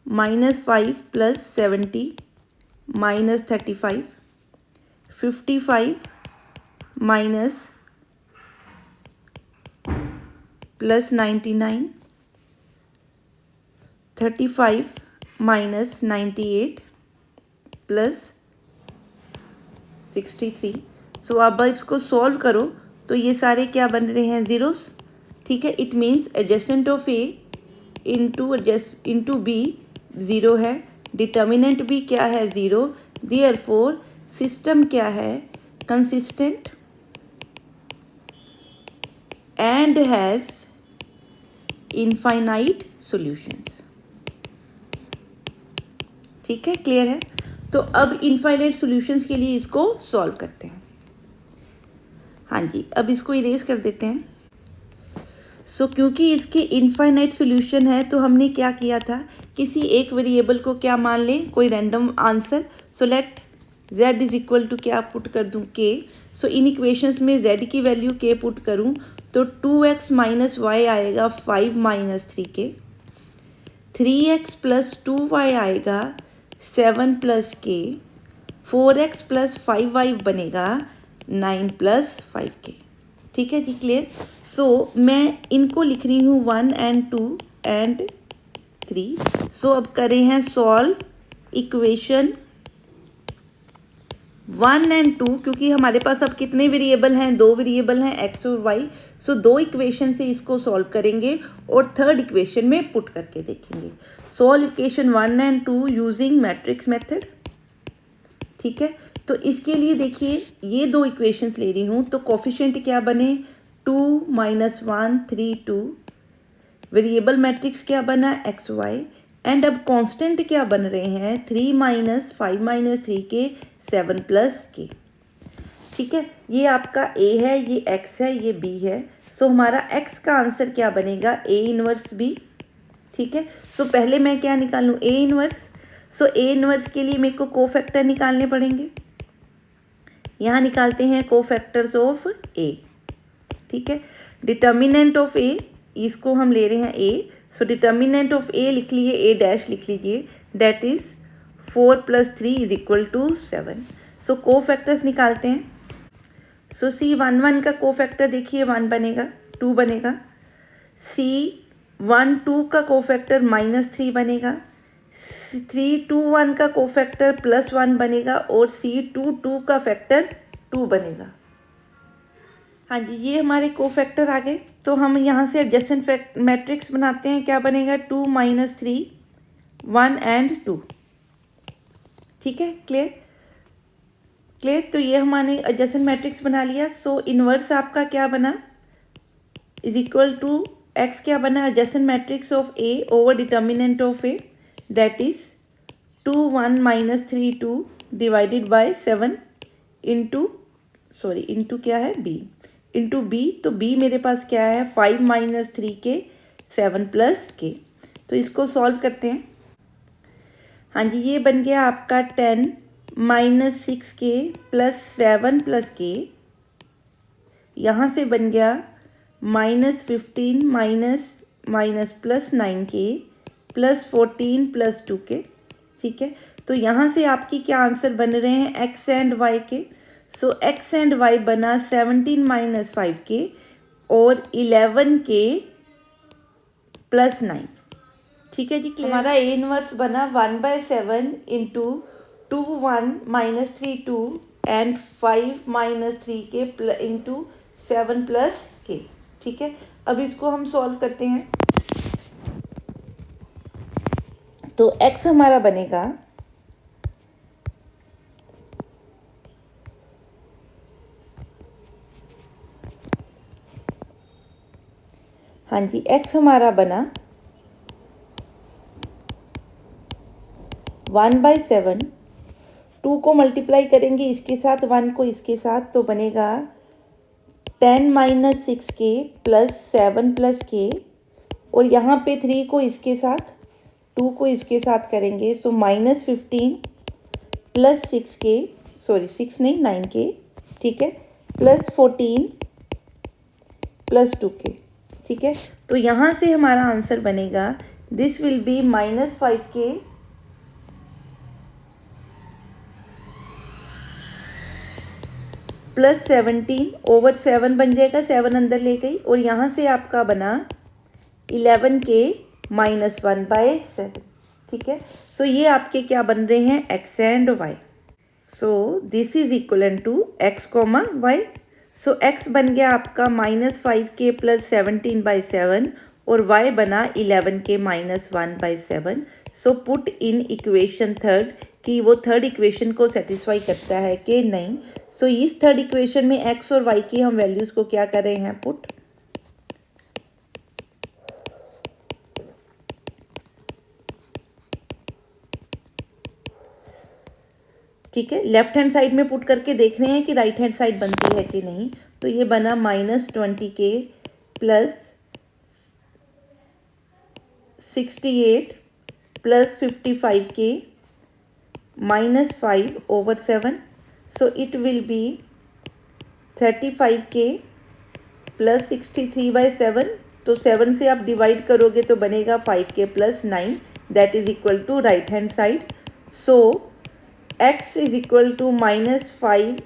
-5 + 70 -35, 55 +99, 35 -98 +63। So अब इसको सॉल्व करो तो ये सारे क्या बन रहे हैं, ज़ीरोस, ठीक है। It means adjacent of A into B 0 है, डिटर्मिनेंट भी क्या है, 0। देयरफॉर सिस्टम क्या है, consistent and has infinite solutions. ठीक है, क्लियर है। तो अब इनफाइनाइट सॉल्यूशंस के लिए इसको सॉल्व करते हैं। हाँ जी, अब इसको इरेज कर देते हैं। सो क्योंकि इसके इनफाइनाइट सॉल्यूशन है तो हमने क्या किया था, किसी एक वेरिएबल को क्या मान लें, कोई random answer. So let z is equal to क्या पुट कर दूं, k। सो इन इक्वेशंस में z की वैल्यू k पुट करूं तो 2x माइनस वाई आएगा 5 minus 3k, 3x plus 2y आएगा 7 plus k, 4x plus 5y बनेगा 9 प्लस 5k। ठीक है जी, क्लियर। सो मैं इनको लिख रही हूँ 1 and 2 and 3। सो अब करें हैं सॉल्व इक्वेशन 1 and 2, क्योंकि हमारे पास अब कितने वेरिएबल हैं, 2 वेरिएबल हैं x और y। सो 2 इक्वेशन से इसको सॉल्व करेंगे और थर्ड इक्वेशन में पुट करके देखेंगे। Solve equation 1 and 2 using matrix method. ठीक है, तो इसके लिए देखिए ये 2 इक्वेशंस ले रही हूँ तो कोफिशिएंट क्या बने, 2 माइनस 1 3 2। वेरिएबल मैट्रिक्स क्या बना, एक्स वाई। एंड अब कांस्टेंट क्या बन रहे हैं, 3 माइनस 5 माइनस 3 के 7 प्लस के। ठीक है, ये आपका a है, ये x है, ये b है। सो हमारा x का आंसर क्या बनेगा, a इनवर्स b। ठीक है, सो पहले मैं क्या निकालूँ, a inverse. So a inverse के लिए मेरे को कोफैक्टर निकालने पड़ेंगे। यहाँ निकालते हैं कोफैक्टर्स ऑफ a। ठीक है, डिटर्मिनेंट ऑफ a, इसको हम ले रहे हैं a। So determinant of a लिख लीजिए, a डैश लिख लीजिए, that is 4 plus 3 is equal to 7। So cofactors निकालते हैं। सो C11 का कोफैक्टर देखिए 1 बनेगा, 2 बनेगा। C12 का कोफैक्टर -3 बनेगा। 321 का कोफैक्टर +1 बनेगा और C22 का फैक्टर 2 बनेगा। हाँ जी, ये हमारे कोफैक्टर आ गए। तो हम यहाँ से एडजेसेंट मैट्रिक्स बनाते हैं। क्या बनेगा, 2 माइनस 3 1 and 2। ठीक है, क्लियर क्लियर। तो ये हमने एडजेसेंट मैट्रिक्स बना लिया। सो इनवर्स आपका क्या बना, इज इक्वल टू एक्स क्या बना, adjacent matrix of A over determinant of A, that is 2 1 minus 3 2 divided by 7 into into क्या है, बी इंटू बी। तो बी मेरे पास क्या है, 5 माइनस 3 के 7 प्लस के। तो इसको सॉल्व करते हैं। हाँ जी, ये बन गया आपका 10 माइनस 6 के प्लस 7 प्लस के। यहाँ से बन गया -15 माइनस प्लस 9 के प्लस 14 प्लस 2 के। ठीक है, तो यहाँ से आपकी क्या आंसर बन रहे हैं, एक्स एंड वाई के। सो एक्स एंड वाई बना 17 माइनस 5 के और 11 के प्लस 9। ठीक है जी, हमारा ए इनवर्स बना 1/7 इंटू 2 1 माइनस 3 2 एंड 5 माइनस 3 के इंटू 7 प्लस के। ठीक है, अब इसको हम सॉल्व करते हैं। तो x हमारा बनेगा हाँ जी, x हमारा बना 1/7। 2 को मल्टीप्लाई करेंगे इसके साथ, 1 को इसके साथ, तो बनेगा 10 माइनस 6 के प्लस 7 प्लस के। और यहाँ पे 3 को इसके साथ, 2 को इसके साथ करेंगे। सो -15 प्लस 6 के, 6 नहीं 9 के। ठीक है, प्लस 14 प्लस 2 के। ठीक है, तो यहाँ से हमारा आंसर बनेगा, दिस विल बी -5 के प्लस 17 ओवर 7 बन जाएगा, 7 अंदर ले गई। और यहाँ से आपका बना 11 के -1/7। ठीक है, सो ये आपके क्या बन रहे हैं, x and y. So this is equal to x comma y. So x बन गया आपका -5 के प्लस 17/7 और y बना 11 के -1/7। So put in equation third, कि वो थर्ड इक्वेशन को सेटिस्फाई करता है कि नहीं। सो इस थर्ड इक्वेशन में x और y की हम वैल्यूज़ को क्या कर रहे हैं, पुट। ठीक है, लेफ्ट हैंड साइड में पुट करके देख रहे हैं कि राइट हैंड साइड बनती है कि नहीं। तो ये बना -20k plus 68 plus 55k -5/7, so it will be 35k plus 63/7। तो 7 से आप डिवाइड करोगे तो बनेगा 5k plus 9, that is equal to right hand side. So x is equal to -5k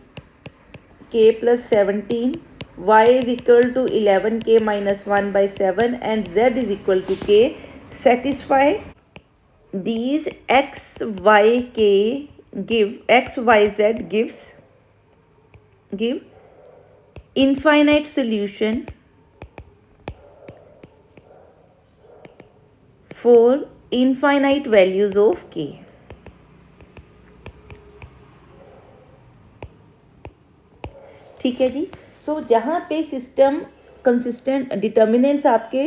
plus 17, y is equal to 11k minus 1/7 and z is equal to k. Satisfy these x, y, k give x, y, z give infinite solution for infinite values of k. ठीक है जी। सो जहाँ पे सिस्टम कंसिस्टेंट डिटर्मिनेंट्स आपके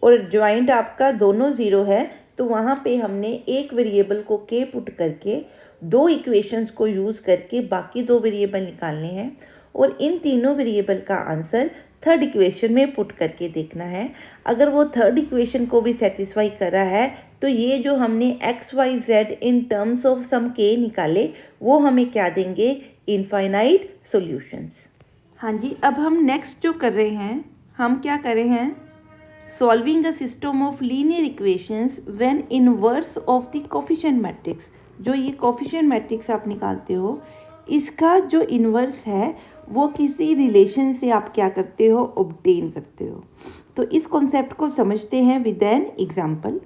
और ज्वाइंट आपका दोनों ज़ीरो है, तो वहाँ पे हमने एक वेरिएबल को k पुट करके दो इक्वेशंस को यूज़ करके बाकी दो वेरिएबल निकालने हैं और इन तीनों वेरिएबल का आंसर थर्ड इक्वेशन में पुट करके देखना है। अगर वो थर्ड इक्वेशन को भी सेटिस्फाई कर रहा है तो ये जो हमने x, y, z in terms of some k निकाले वो हमें क्या देंगे, इनफाइनाइट सॉल्यूशंस। हाँ जी, अब हम नेक्स्ट जो कर रहे हैं, हम क्या कर रहे हैं, solving a system of linear equations when inverse of the coefficient matrix. जो ये कोफिशिएंट मैट्रिक्स आप निकालते हो, इसका जो इन्वर्स है वो किसी रिलेशन से आप क्या करते हो, ऑब्टेन करते हो। तो इस कॉन्सेप्ट को समझते हैं विद एन एग्जांपल।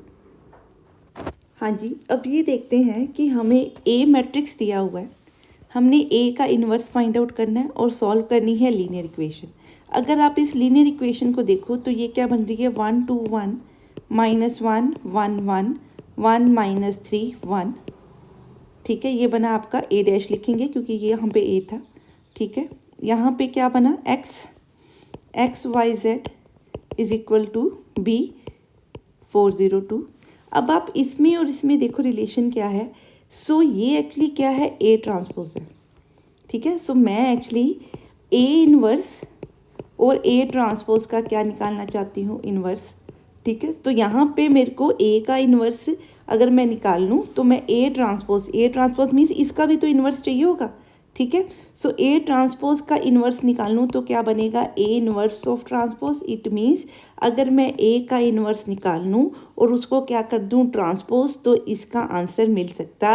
हाँ जी, अब ये देखते हैं कि हमें ए मैट्रिक्स दिया हुआ है, हमने ए का इन्वर्स फाइंड आउट करना है और सॉल्व करनी है लीनियर इक्वेशन। अगर आप इस लीनियर इक्वेशन को देखो तो ये क्या बन रही है, 1 2 1 -1 1 1 1 -3 1। ठीक है, ये बना आपका ए डैश लिखेंगे क्योंकि ये यहाँ पे ए था। ठीक है, यहाँ पे क्या बना, x y z is equal to b 402। अब आप इसमें और इसमें देखो रिलेशन क्या है। सो ये एक्चुअली क्या है, ए ट्रांसपोज है। ठीक है, सो मैं एक्चुअली ए इनवर्स और ए ट्रांसपोज का क्या निकालना चाहती हूँ, इनवर्स। ठीक है, तो यहाँ पे मेरे को ए का इन्वर्स अगर मैं निकाल लूँ तो मैं ए ट्रांसपोज मीन्स इसका भी तो इन्वर्स चाहिए होगा। ठीक है, सो ए ट्रांसपोज का इन्वर्स निकाल लूँ तो क्या बनेगा, A inverse of transpose. It means अगर मैं ए का इन्वर्स निकाल लूँ और उसको क्या कर दूँ, ट्रांसपोज, तो इसका आंसर मिल सकता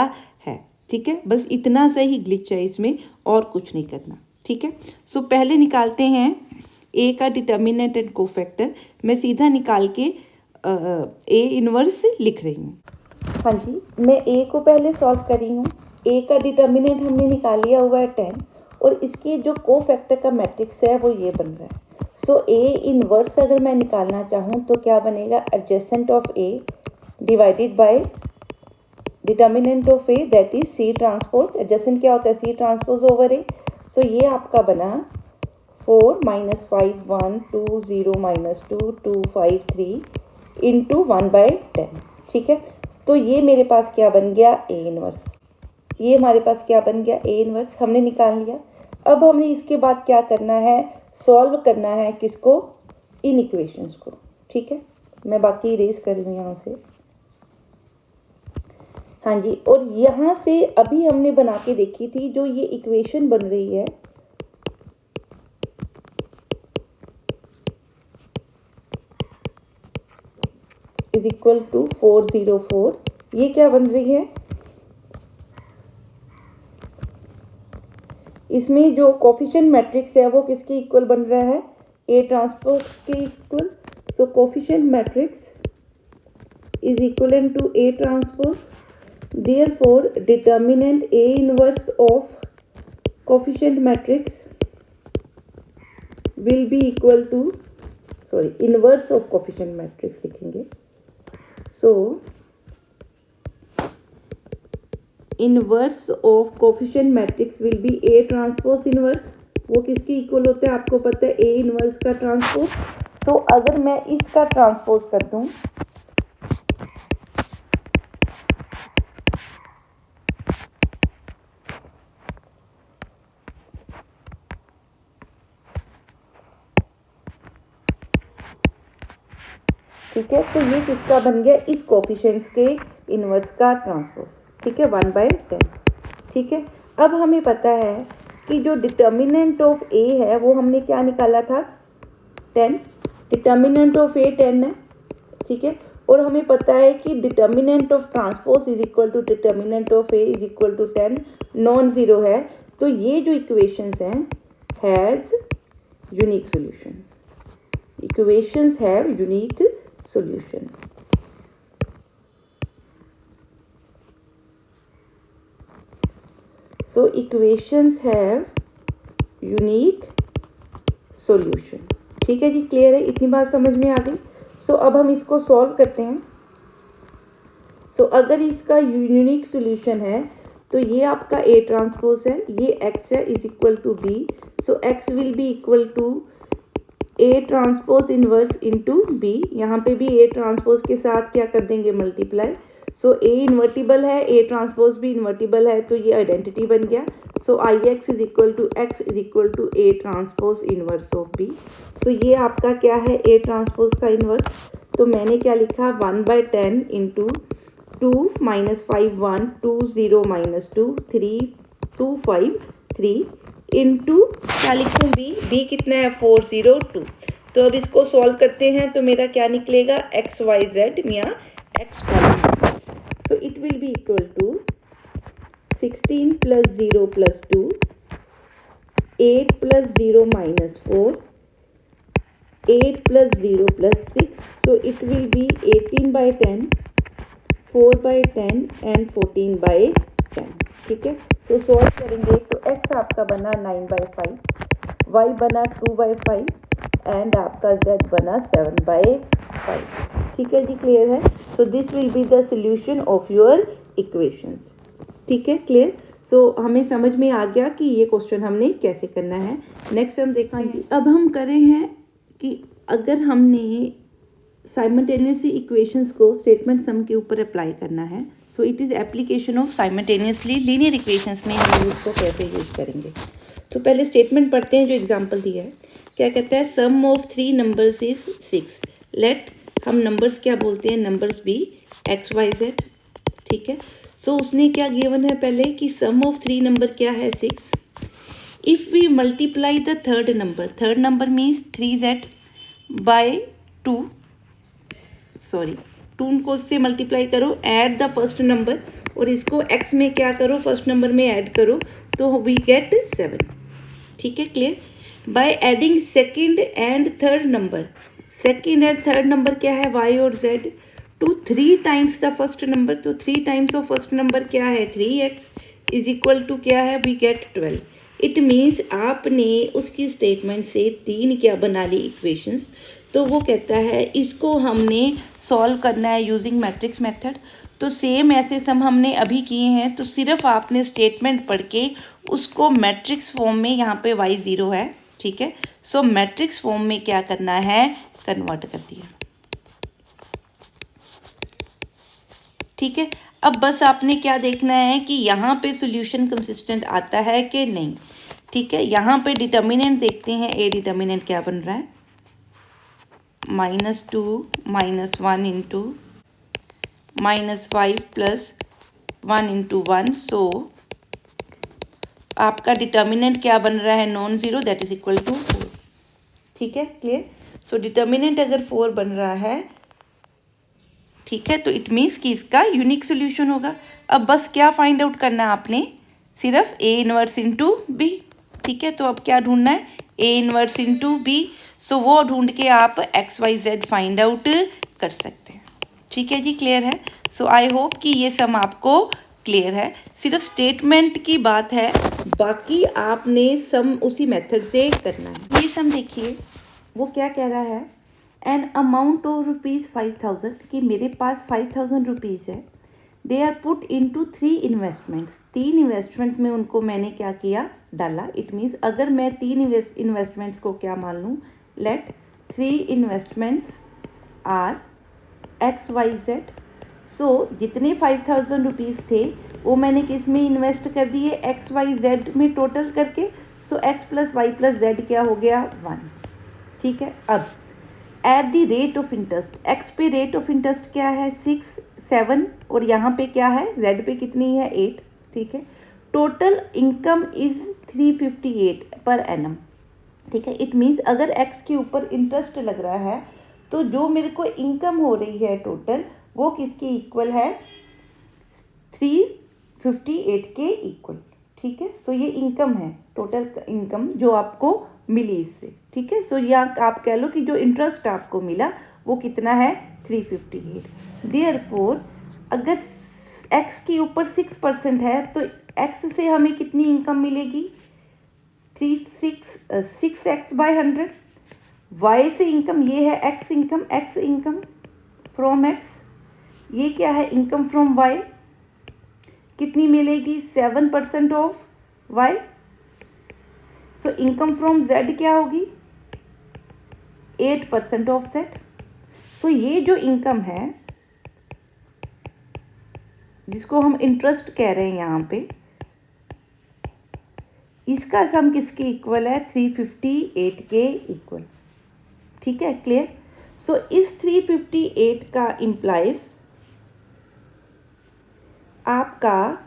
है। ठीक है, बस इतना सा ही ग्लिच है इसमें, और कुछ नहीं करना। ठीक है, सो पहले निकालते हैं ए का डिटर्मिनेंट एंड कोफैक्टर। मैं सीधा निकाल के ए इन्वर्स लिख रही हूँ। हाँ जी, मैं ए को पहले सॉल्व कर रही हूँ। ए का डिटर्मिनेंट हमने निकाल लिया हुआ है 10 और इसकी जो कोफैक्टर का मैट्रिक्स है वो ये बन रहा है। सो ए इन्वर्स अगर मैं निकालना चाहूँ तो क्या बनेगा, adjacent of A divided by determinant of A, that is C transpose. Adjacent क्या होता है, सी ट्रांसपोज ओवर ए। सो ये आपका बना 4 -5 1 2 0 -2 2 5 3 इंटू 1/10। ठीक है, तो ये मेरे पास क्या बन गया, ए इनवर्स। ये हमारे पास क्या बन गया, ए इनवर्स हमने निकाल लिया। अब हमने इसके बाद क्या करना है, सॉल्व करना है किसको, इन इक्वेशंस को। ठीक है, मैं बाकी इरेज कर रही हूँ यहाँ से। हाँ जी, और यहाँ से अभी हमने बना के देखी थी, जो ये इक्वेशन बन रही है इज इक्वल टू 404। ये क्या बन रही है, इसमें जो कोफिशिएंट मैट्रिक्स है वो किसके इक्वल बन रहा है, ए ट्रांसपोज के equal. So coefficient matrix is equivalent to A transpose, therefore determinant A inverse of coefficient matrix will be equal to, sorry, inverse of coefficient matrix लिखेंगे। So inverse of coefficient matrix will be A transpose inverse. वो किसके इक्वल होता है, आपको पता है, ए इनवर्स का ट्रांसपोज। सो अगर मैं इसका ट्रांसपोज कर दूं ठीक है, तो ये किसका बन गया, इस कोफिशिएंट्स के इन्वर्स का ट्रांसपोज, ठीक है, 1/10। ठीक है, अब हमें पता है कि जो डिटर्मिनेंट ऑफ ए है वो हमने क्या निकाला था, 10। डिटर्मिनेंट ऑफ ए 10 है, ठीक है, और हमें पता है कि determinant of transpose is equal to determinant of A is equal to 10, non zero है। तो ये जो इक्वेशंस हैं has unique solution, equations have unique solution. So equations have unique solution। ठीक है जी, क्लियर है, इतनी बात समझ में आ गई। सो अब हम इसको सॉल्व करते हैं। सो अगर इसका यूनिक सॉल्यूशन है तो ये आपका ए ट्रांसपोज है, ये एक्स है is equal to B. So X will be equal to A transpose inverse into B. यहाँ पे भी ए ट्रांसपोज के साथ क्या कर देंगे, मल्टीप्लाई। सो ए इन्वर्टिबल है, ए ट्रांसपोज भी इन्वर्टिबल है, तो ये आइडेंटिटी बन गया। So I X is equal to X is equal to A transpose inverse of B. So ये आपका क्या है, ए ट्रांसपोज का इनवर्स। तो मैंने क्या लिखा, 1/10 इंटू 2 - 5 1 2 0 - 2 3 2 5 3 इंटू क्या लिखूँ, बी कितना है, 402। तो अब इसको सॉल्व करते हैं तो मेरा क्या निकलेगा, एक्स वाई जेड या x column. So it will be equal to 16 plus 0 plus 2, 8 plus 0 minus 4, 8 plus 0 plus 6. So it will be 18/10, 4/10 and 14/10। ठीक है, तो सॉल्व करेंगे तो x आपका बना 9/5, y बना 2/5 एंड आपका z बना 7/5। ठीक है जी, क्लियर है। So this will be the solution of your equations. ठीक है, क्लियर। सो हमें समझ में आ गया कि ये क्वेश्चन हमने कैसे करना है। नेक्स्ट हम देखेंगे, अब हम कर रहे हैं कि अगर हमने साइमल्टेनियसली इक्वेशंस को स्टेटमेंट सम के ऊपर अप्लाई करना है, so it is application of simultaneously linear equations में हम उसको कैसे यूज करेंगे। तो पहले स्टेटमेंट पढ़ते हैं जो एग्जाम्पल दिया है। क्या कहता है, sum of 3 numbers is 6। Let, हम नंबर्स क्या बोलते हैं, numbers be X Y Z. ठीक है, सो उसने क्या गिवन है पहले कि सम ऑफ 3 नंबर क्या है, 6। If we multiply the third number means 3z by 2, sorry 2 को उससे मल्टीप्लाई करो, ऐड द फर्स्ट नंबर और इसको x में क्या करो, फर्स्ट नंबर में ऐड करो, तो वी गेट 7। ठीक है, clear. By adding second and third number, second and third number क्या है, y और z, to 3 times the first number, तो 3 टाइम्स ऑफ फर्स्ट नंबर क्या है, 3x इज इक्वल टू क्या है, वी गेट 12। इट मीन्स आपने उसकी स्टेटमेंट से 3 क्या बना ली इक्वेशंस। तो वो कहता है इसको हमने सॉल्व करना है यूजिंग मैट्रिक्स मेथड। तो सेम ऐसे सम हमने अभी किए हैं, तो सिर्फ आपने स्टेटमेंट पढ़ के उसको मैट्रिक्स फॉर्म में, यहाँ पे y 0 है, ठीक है, सो मैट्रिक्स फॉर्म में क्या करना है, कन्वर्ट कर दिया। ठीक है, अब बस आपने क्या देखना है कि यहाँ पे सॉल्यूशन कंसिस्टेंट आता है कि नहीं। ठीक है, यहाँ पे डिटर्मिनेंट देखते हैं, ए डिटर्मिनेंट क्या बन रहा है, -2 - 1 इंटू -5 + 1 इंटू 1। सो आपका डिटर्मिनेंट क्या बन रहा है, non zero, that is equal to 4। ठीक है, क्लियर। सो डिटर्मिनेंट अगर 4 बन रहा है, ठीक है, तो इट मीन्स कि इसका यूनिक सोल्यूशन होगा। अब बस क्या फाइंड आउट करना है आपने, सिर्फ ए इनवर्स इंटू बी। ठीक है, तो अब क्या ढूंढना है, A inverse into B. So वो ढूंढ के आप X Y Z find out कर सकते हैं। ठीक है जी, क्लियर है। सो आई होप कि ये सम आपको क्लियर है, सिर्फ स्टेटमेंट की बात है, बाकी आपने सम उसी मेथड से करना है। ये सम देखिए, वो क्या कह रहा है, एन अमाउंट ऑफ ₹5000, कि मेरे पास 5000 रुपीज़ है, they are put into 3 investments. 3 investments में उनको मैंने क्या किया, डाला। इट मीन्स अगर मैं 3 इन्वेस्टमेंट्स को क्या मान लूँ, let 3 investments are X Y Z. So जितने 5000 रुपीज़ थे वो मैंने किस में इन्वेस्ट कर दिए, एक्स वाई जेड में टोटल करके। So X plus Y plus Z क्या हो गया, 1। ठीक है, अब at the rate of interest, X पे रेट ऑफ इंटरेस्ट क्या है 6, 7 और यहाँ पे क्या है जेड पे कितनी है 8, ठीक है। Total income is 358 per annum, ठीक है। इट मीन्स अगर एक्स के ऊपर इंटरेस्ट लग रहा है तो जो मेरे को इनकम हो रही है टोटल वो किसके इक्वल है 358 के इक्वल, ठीक है। सो ये इनकम है, टोटल इनकम जो आपको मिली इससे, ठीक है। सो यहाँ आप कह लो कि जो इंटरेस्ट आपको मिला वो कितना है 358। देयरफॉर अगर एक्स के ऊपर 6% है तो एक्स से हमें कितनी इनकम मिलेगी 6x/100। वाई से इनकम ये है एक्स इनकम फ्रॉम एक्स, ये क्या है इनकम फ्रॉम वाई, कितनी मिलेगी 7% of Y. So income from Z क्या होगी 8% ऑफ जेड। सो ये जो इनकम है जिसको हम इंटरेस्ट कह रहे हैं यहाँ पे, इसका सम किसके इक्वल है 358 के इक्वल, ठीक है, क्लियर। सो इस 358 का इम्प्लाइज आपका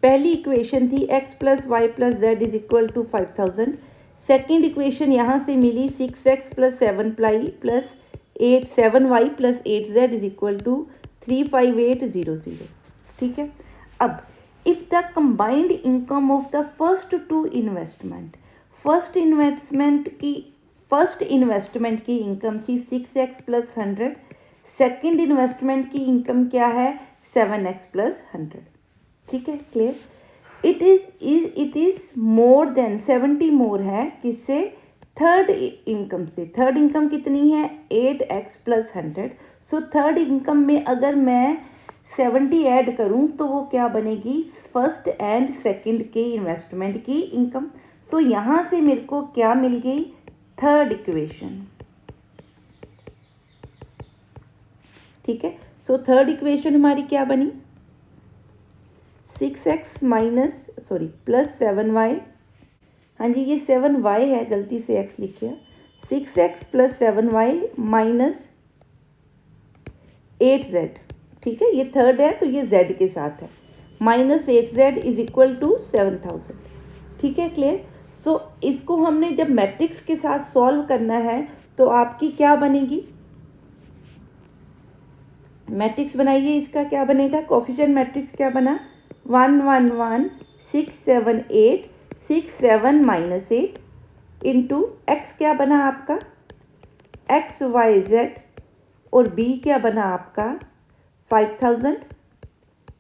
पहली इक्वेशन थी x + y + z = 5000। Second equation यहाँ से मिली 6x + 7y + 7y + 8z = 35800, ठीक है। अब if the combined income of the first two investment, first investment की इनकम थी 6x + 100, सेकेंड इन्वेस्टमेंट की इनकम क्या है 7x + 100, ठीक है, clear. It is more than 70 मोर है किससे थर्ड इनकम से। थर्ड इनकम कितनी है 8x + 100। सो थर्ड इनकम में अगर मैं 70 ऐड करूं तो वो क्या बनेगी फर्स्ट एंड सेकंड के इन्वेस्टमेंट की इनकम। सो यहाँ से मेरे को क्या मिल गई थर्ड इक्वेशन, ठीक है। सो थर्ड इक्वेशन हमारी क्या बनी 6x + 7y, हाँ जी ये 7y है, गलती से x लिख गया, 6x + 7y - 8z, ठीक है। ये थर्ड है तो ये z के साथ है, -8z = 7000, ठीक है, क्लियर। सो इसको हमने जब मैट्रिक्स के साथ सॉल्व करना है तो आपकी क्या बनेगी, मैट्रिक्स बनाइए, इसका क्या बनेगा कोफिशिएंट मैट्रिक्स क्या बना 1 1 1 6 7 8 6 7 -8 इंटू एक्स क्या बना आपका x y z और b क्या बना आपका 5000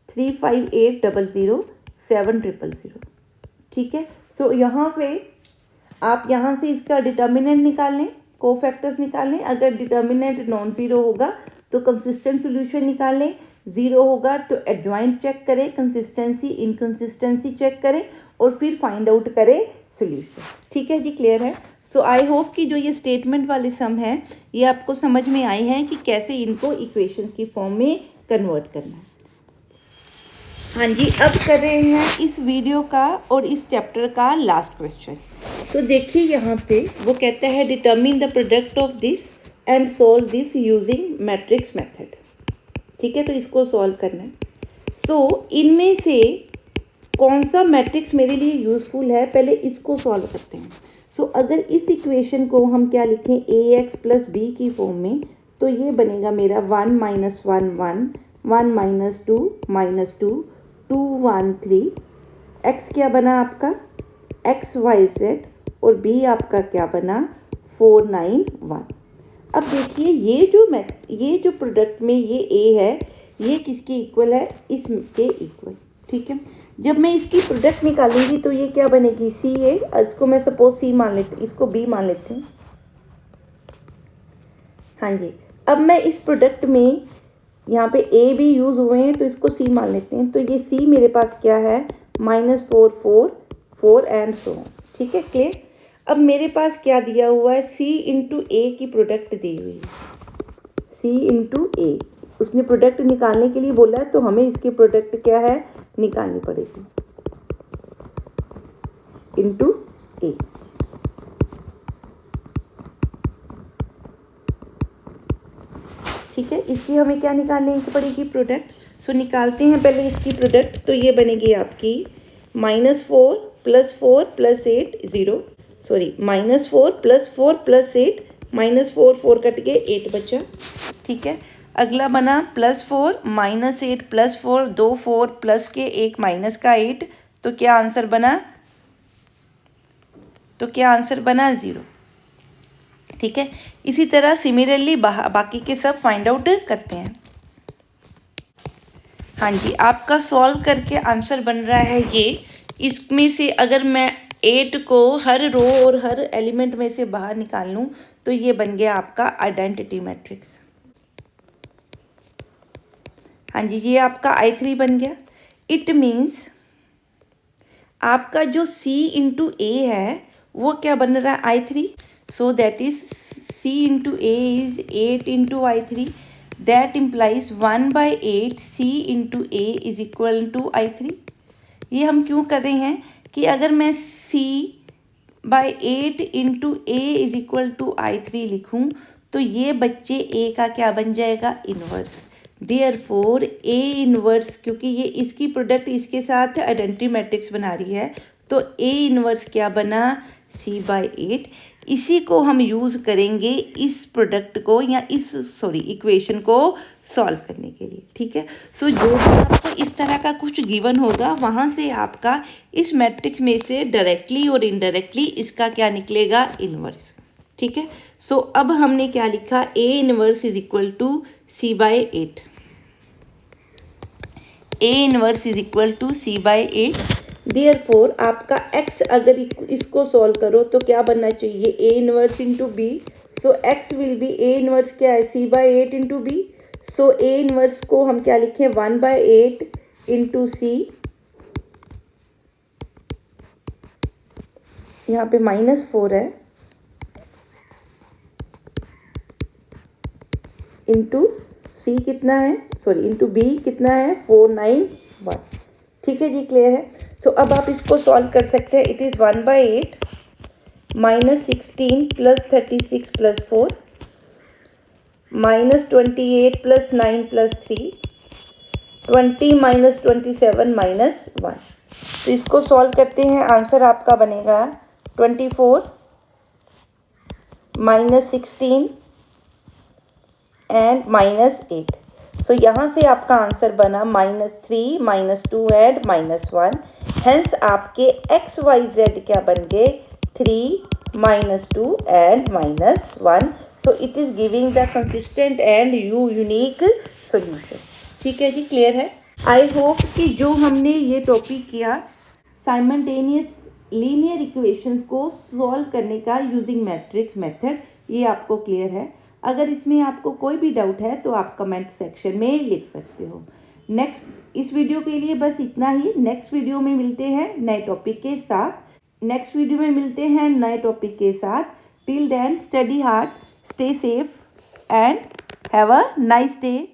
35800 7000, ठीक है। सो यहाँ पे आप यहाँ से इसका डिटर्मिनेंट निकाल लें, कोफैक्टर्स निकाल लें। अगर डिटर्मिनेंट नॉन ज़ीरो होगा तो कंसिस्टेंट सोल्यूशन निकाल लें, ज़ीरो होगा तो एडजॉइंट चेक करें, कंसिस्टेंसी इनकंसिस्टेंसी चेक करें और फिर फाइंड आउट करें सोल्यूशन, ठीक है जी, क्लियर है। सो आई होप कि जो ये स्टेटमेंट वाले सम हैं ये आपको समझ में आए हैं कि कैसे इनको इक्वेशंस की फॉर्म में कन्वर्ट करना है। हाँ जी, अब कर रहे हैं इस वीडियो का और इस चैप्टर का लास्ट क्वेश्चन। तो देखिए यहाँ पे वो कहता है determine the product of this and solve this using matrix method, ठीक है। तो इसको सॉल्व करना है। सो इनमें से कौन सा मैट्रिक्स मेरे लिए यूज़फुल है, पहले इसको सॉल्व करते हैं। सो अगर इस इक्वेशन को हम क्या लिखें ax + b की फॉर्म में, तो ये बनेगा मेरा 1 - 1 1 1 - 2 -2 2 1 3। x क्या बना आपका x y z और b आपका क्या बना 4 9 1। अब देखिए ये जो प्रोडक्ट में ये a है ये किसके इक्वल है इसके इक्वल, ठीक है। जब मैं इसकी प्रोडक्ट निकालूंगी तो ये क्या बनेगी सी ए, इसको मैं सपोज सी मान लेती हूँ, इसको बी मान लेते हैं, हाँ जी। अब मैं इस प्रोडक्ट में यहाँ पे ए भी यूज़ हुए हैं तो इसको सी मान लेते हैं। तो ये सी मेरे पास क्या है -4 4 4 एंड सो, ठीक है, क्लियर। अब मेरे पास क्या दिया हुआ है सी × ए की प्रोडक्ट दी हुई है, सी × ए, उसने प्रोडक्ट निकालने के लिए बोला है तो हमें इसकी प्रोडक्ट क्या है निकालनी पड़ेगी × ए, ठीक है, इसकी हमें क्या निकालने की पड़ेगी, प्रोडक्ट। सो निकालते हैं पहले इसकी प्रोडक्ट। तो ये बनेगी आपकी -4 + 4 + 8 0, सॉरी -4 + 4 + 8, -4 4 कट के 8 बचा। ठीक है, अगला बना +4 -8 +4 2 4 प्लस के 1 माइनस का 8, तो क्या आंसर बना, 0। ठीक है, इसी तरह सिमिलरली बाकी के सब फाइंड आउट करते हैं। हाँ जी, आपका सॉल्व करके आंसर बन रहा है ये। इसमें से अगर मैं 8 को हर रो और हर एलिमेंट में से बाहर निकाल लूँ तो ये बन गया आपका आइडेंटिटी मैट्रिक्स। हाँ जी, ये आपका I3 बन गया। इट मीन्स आपका जो C × A है वो क्या बन रहा है, I3। So that is C × A is 8 × I3। That implies 1/8 C × A is equal to I3। ये हम क्यों कर रहे हैं कि अगर मैं C/8 × A is equal to I3 लिखूं तो ये बच्चे A का क्या बन जाएगा, इन्वर्स। देयरफॉर A इन्वर्स, क्योंकि ये इसकी प्रोडक्ट इसके साथ आइडेंटिटी मैट्रिक्स बना रही है, तो A इन्वर्स क्या बना, C/8। इसी को हम यूज़ करेंगे इस प्रोडक्ट को या इक्वेशन को सॉल्व करने के लिए। ठीक है, सो जो भी आपको इस तरह का कुछ गिवन होगा वहाँ से आपका इस मैट्रिक्स में से डायरेक्टली और इनडायरेक्टली इसका क्या निकलेगा, इन्वर्स। ठीक है, सो अब हमने क्या लिखा, A inverse is equal to C/8। A inverse is equal to C/8। Therefore आपका x अगर इसको सॉल्व करो तो क्या बनना चाहिए, A inverse × B। So x will be, A inverse क्या है, C/8 × B। So A inverse को हम क्या लिखें, 1/8 × C, यहाँ पे -4 है, इंटू C कितना है, सॉरी इंटू B कितना है, 491। ठीक है जी, क्लियर है। सो अब आप इसको सॉल्व कर सकते हैं। It is 1/8 -16 + 36 + 4 -28 + 9 + 3 20 - 27 - 1। तो इसको सॉल्व करते हैं, आंसर आपका बनेगा 24 -16 एंड -8। सो यहाँ से आपका आंसर बना -3 -2 एंड -1। हेंस आपके XYZ क्या बन गए, 3 -2 and -1। So it is giving the consistent and unique solution. ठीक है जी, क्लियर है। आई होप कि जो हमने ये टॉपिक किया साइमल्टेनियस लीनियर इक्वेशंस को सॉल्व करने का यूजिंग मैट्रिक्स मेथड, ये आपको क्लियर है। अगर इसमें आपको कोई भी डाउट है तो आप कमेंट सेक्शन में लिख सकते हो। नेक्स्ट इस वीडियो के लिए बस इतना ही। नेक्स्ट वीडियो में मिलते हैं नए टॉपिक के साथ। Till then study hard, stay safe and have a nice day.